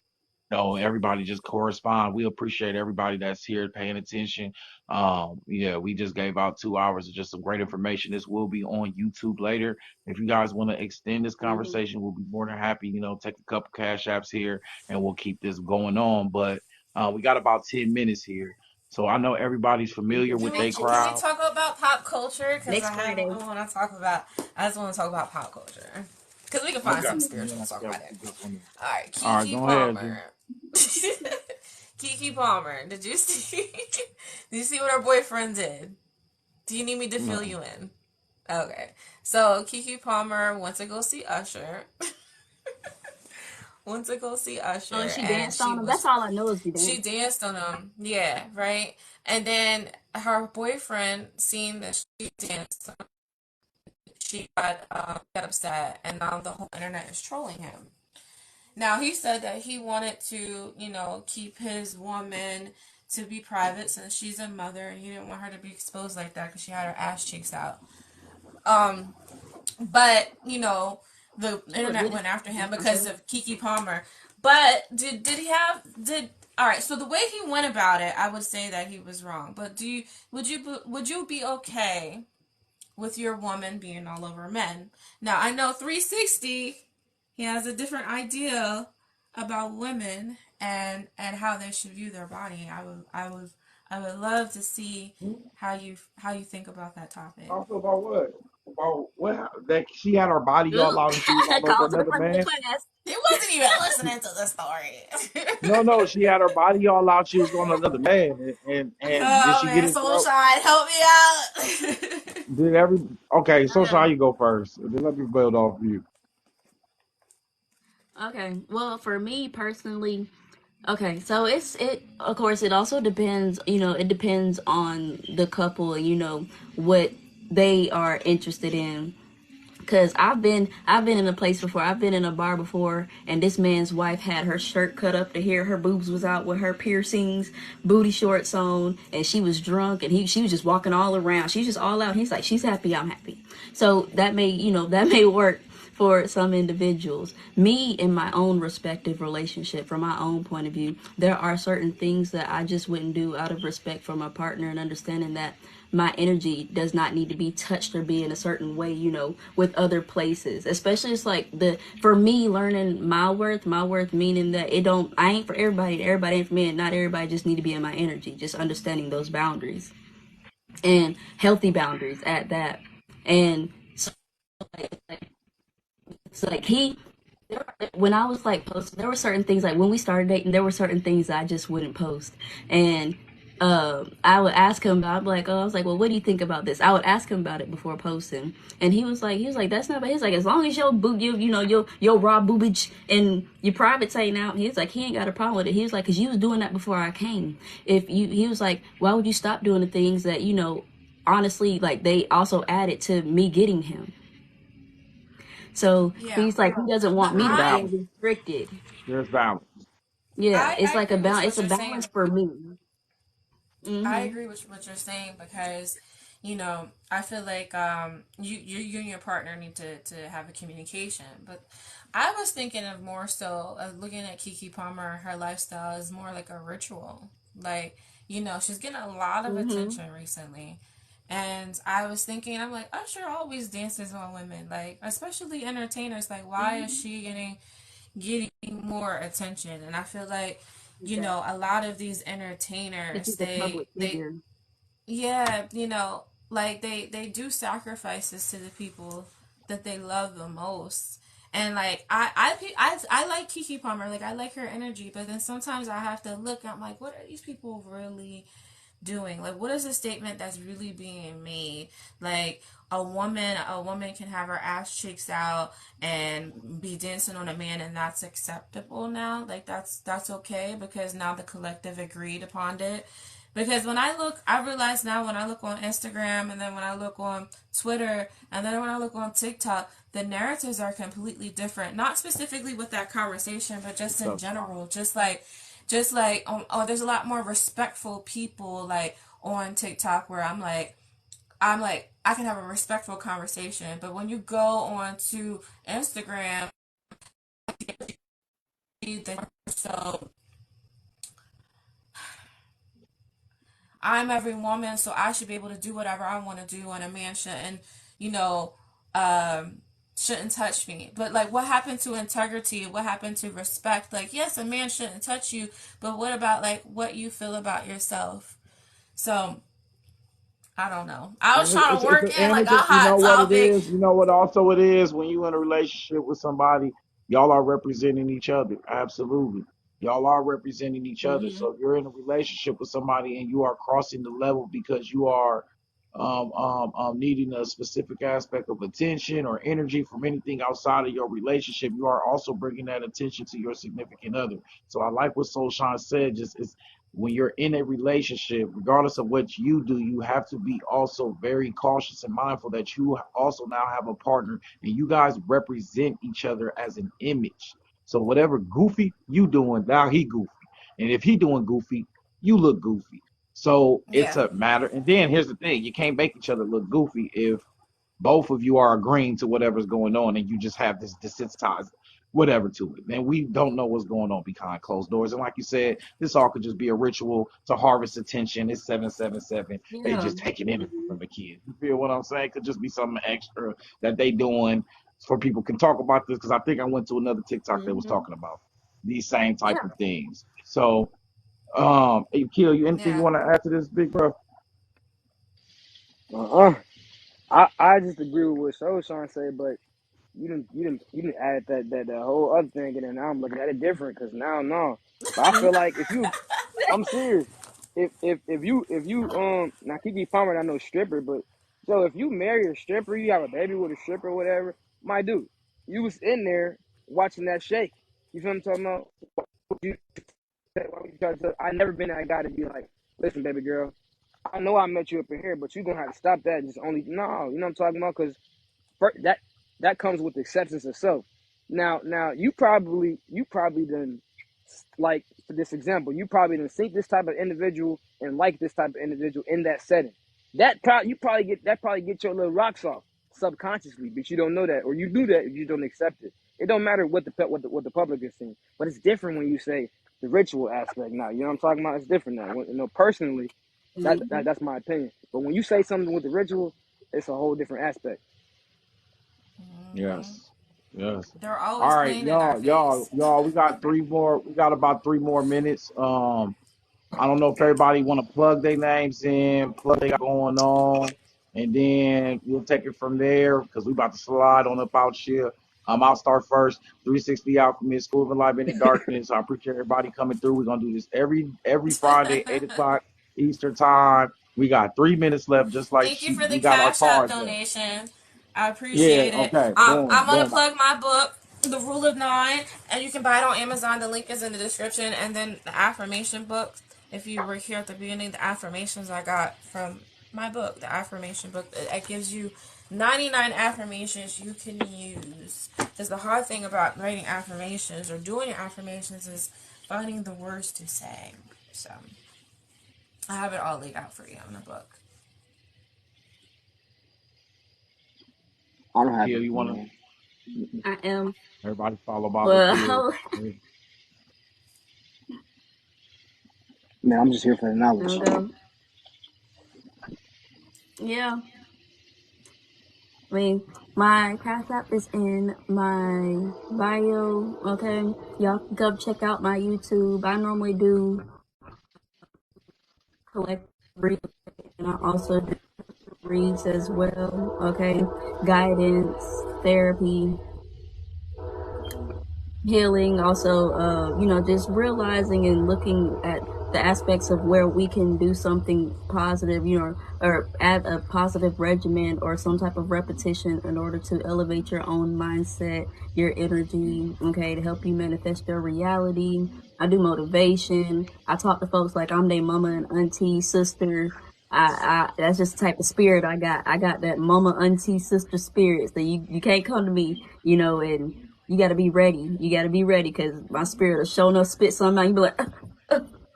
Everybody just correspond. We appreciate everybody that's here paying attention. Yeah, we just gave out 2 hours of just some great information. This will be on YouTube later. If you guys want to extend this conversation, we'll be more than happy, take a couple cash apps here and we'll keep this going on. But we got about 10 minutes here. So I know everybody's familiar with their Can we crowd. talk about pop culture? Because Next Friday. I just want to talk about pop culture. Because we can find Okay. something spiritual to talk about it. All right, All right, Kiki go ahead, G. Palmer. Kiki Palmer. Did you see? Did you see what her boyfriend did? Do you need me to fill you in? Okay. So Kiki Palmer went to go see Usher. Oh, she danced on him. That's all I know is she danced. She danced on him. Yeah, right. And then her boyfriend, seeing that she danced on him, she got upset, and now the whole internet is trolling him. Now, he said that he wanted to, keep his woman to be private since she's a mother, and he didn't want her to be exposed like that because she had her ass cheeks out. But you know, the You internet admitted. went after him I'm because sorry. of Kiki Palmer. But did he have did all right? So the way he went about it, I would say that he was wrong. But would you be okay with your woman being all over men? Now I know 360. He has a different idea about women and how they should view their body. I would love to see how you think about that topic. Also about what? About what? That she had her body all Ooh, out and she was all over call to the another front of the man? class. He wasn't even listening to the story. No, no, she had her body all out. She was on another man, and did Oh she get man, his throat? Sunshine, help me out. Did every okay? So Okay. shall you go first? Then let me build off you. Okay. Well, for me personally, okay, so it of course it also depends, it depends on the couple and what they are interested in. Cause I've been in a place before. I've been in a bar before, and this man's wife had her shirt cut up to here. Her boobs was out with her piercings, booty shorts on, and she was drunk. And she was just walking all around. She's just all out. He's like, she's happy, I'm happy. So that may work for some individuals. Me, in my own respective relationship, from my own point of view, there are certain things that I just wouldn't do out of respect for my partner and understanding that my energy does not need to be touched or be in a certain way, with other places. Especially it's like for me learning my worth meaning that I ain't for everybody, everybody ain't for me, and not everybody just need to be in my energy. Just understanding those boundaries and healthy boundaries at that. And so like when I was like posting, there were certain things like when we started dating, there were certain things I just wouldn't post. And I would ask him about, I was like, well, what do you think about this? I would ask him about it before posting, and he was like, that's not bad. He's like, as long as your boob, your raw boobage and your privates ain't out. He was like, he ain't got a problem with it. He was like, cause you was doing that before I came. He was like, why would you stop doing the things that honestly, like they also added to me getting him. So Yeah, he's like, he doesn't but want me There's to feel balance. restricted. There's balance. Yeah, it's I like agree with it's what a you're balance saying. for me. I Mhm. agree with what you're saying because, I feel like you and your partner need to have a communication. But I was thinking of more so looking at Kiki Palmer, her lifestyle is more like a ritual. Like, she's getting a lot of Mhm. attention recently. And I was thinking, I'm like, Usher always dances on women, like especially entertainers. Like, why is Mhm. she getting more attention? And I feel like, Exactly. a lot of these Because entertainers, she's a public they figure. yeah, like they do sacrifices to the people that they love the most. And like I like Kiki Palmer, like I like her energy, but then sometimes I have to look. I'm like, what are these people really doing? Like, what is a statement that's really being made? Like, a woman can have her ass cheeks out and be dancing on a man, and that's acceptable now. Like, that's okay because now the collective agreed upon it. Because when I realize now when I look on Instagram and then when I look on Twitter and then when I look on TikTok, the narratives are completely different. Not specifically with that conversation, but just What's in up? general. There's a lot more respectful people like on TikTok where I'm like I can have a respectful conversation, but when you go on to Instagram, so I'm every woman, so I should be able to do whatever I want to do, and a man shouldn't, you know, um, shouldn't touch me. But like, what happened to integrity? What happened to respect? Like, yes, a man shouldn't touch you, but what about like what you feel about yourself? So I don't know. I was And trying to work in like a you hot know what it topic. is. You know what also it is when you in a relationship with somebody, y'all are representing each other. Absolutely, y'all are representing each other. Mhm. So if you're in a relationship with somebody and you are crossing the level because you are needing a specific aspect of attention or energy from anything outside of your relationship, you are also bringing that attention to your significant other. So I like what Soul Shine said. Just is when you're in a relationship, regardless of what you do, you have to be also very cautious and mindful that you also now have a partner and you guys represent each other as an image. So whatever goofy you doing, now he goofy. And if he doing goofy, you look goofy. So it's Yeah. a matter. And then here's the thing: you can't make each other look goofy if both of you are agreeing to whatever's going on, and you just have this desensitized whatever to it. And we don't know what's going on behind closed doors. And like you said, this all could just be a ritual to harvest attention. It's 777. They Yeah. just taking it from the kids. You feel what I'm saying? Could just be something extra that they doing for people can talk about this. Because I think I went to another TikTok that was Mm-hmm. talking about these same type Yeah. of things. So, hey, Kill, you anything you Yeah. want to add to this, big bro? Uh-uh. I just agree with what Soul trying to say, but you didn't add that whole other thing, and then now I'm looking at it different because now no. But I feel like if you, I'm serious. If you now Kiki Palmer, I know stripper, but so if you marry a stripper, you have a baby with a stripper, or whatever. My dude, you was in there watching that shake. You feel what I'm talking about? You, I never been that guy to be like, listen, baby girl, I know I met you up in here, but you're gonna have to stop that. And just only no, you know what I'm talking about? Because that comes with acceptance of self. Now you probably done, like, for this example, you probably done see this type of individual and like this type of individual in that setting. Probably get your little rocks off subconsciously, but you don't know that, or you do that if you don't accept it. It don't matter what the public is seeing, but it's different when you say the ritual aspect. Now you know what I'm talking about. It's different now. Personally, Mm-hmm. that's my opinion. But when you say something with the ritual, it's a whole different aspect. Hmm. Yes. Yes. They're All always right, playing in our face. we got three more. We got about 3 more minutes. I don't know if everybody want to plug their names in, plug they got going on, and then we'll take it from there because we about to slide on up out here. I'll start first. 360 Alchemist, School of Enlightenment and Darkness. I appreciate everybody coming through. We're gonna do this every Friday, 8 o'clock Eastern time. We got 3 minutes left, just like Thank you for the we got our Cash App cards up. donation. I Yeah. appreciate it. Okay. I'm Boom. gonna Boom. plug my book, The Rule of Nine, and you can buy it on Amazon. The link is in the description. And then the affirmation book. If you were here at the beginning, the affirmations I got from my book, the affirmation book, it gives you 99 affirmations you can use. Because the hard thing about writing affirmations or doing affirmations is finding the words to say. So I have it all laid out for you in the book. I don't have Kia, it. you wanna? I am. Everybody follow Baba Kia. Well, Man, I'm just here for the knowledge. I'll go. Yeah. I mean, my Cash App is in my bio. Okay, y'all can come check out my YouTube. I normally do collect reads, and I also do reads as well. Okay, guidance, therapy, healing, also just realizing and looking at the aspects of where we can do something positive, or add a positive regimen or some type of repetition in order to elevate your own mindset, your energy, okay, to help you manifest your reality. I do motivation. I talk to folks like I'm their mama and auntie, sister. I that's just the type of spirit I got. I got that mama, auntie, sister spirit. So you can't come to me, and you gotta be ready. You gotta be ready, because my spirit will show enough spit something out. You be like,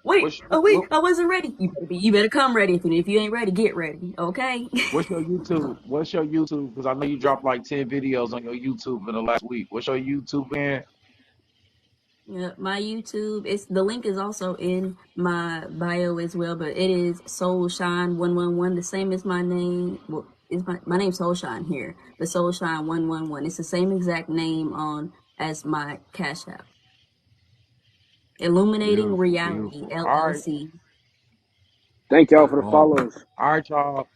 wait, What's oh wait, I wasn't ready. You better come ready. If you ain't ready, get ready. Okay. What's your YouTube? What's your YouTube? Because I know you dropped like 10 videos on your YouTube in the last week. What's your YouTube, man? Yeah, my YouTube, it's the link is also in my bio as well, but it is Soul Shine 111, the same as my name. Well, it's my name's Soul Shine here, the Soul Shine 111. It's the same exact name on as my Cash App. Illuminating Beautiful, Reality beautiful. All right. LLC. Thank y'all for the All follows. right, y'all.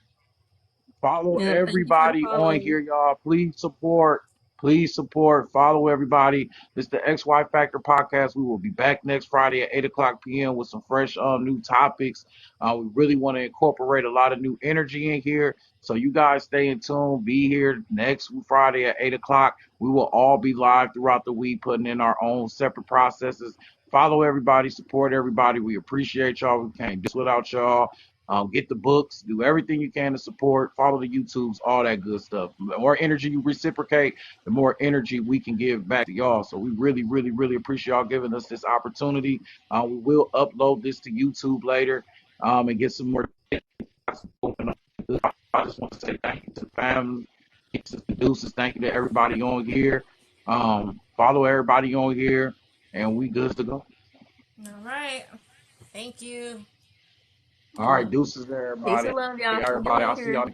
Follow Yeah, thank you for the everybody on follow. here, y'all. Please support. Please support. Follow everybody. This is the XY Factor podcast. We will be back next Friday at 8 o'clock p.m. with some fresh new topics. We really want to incorporate a lot of new energy in here. So you guys stay in tune. Be here next Friday at 8 o'clock. We will all be live throughout the week, putting in our own separate processes. Follow everybody. Support everybody. We appreciate y'all. We can't do this without y'all. Get the books, do everything you can to support, follow the YouTubes, all that good stuff. The more energy you reciprocate, the more energy we can give back to y'all. So we really, really, really appreciate y'all giving us this opportunity. We will upload this to YouTube later and get some more. I just want to say thank you to the family. Deuces. Thank you to everybody on here. Follow everybody on here, and we good to go. All right. Thank you. All right, deuces, Peace everybody. and love, y'all. Enjoy Everybody, your I'll see here. y'all.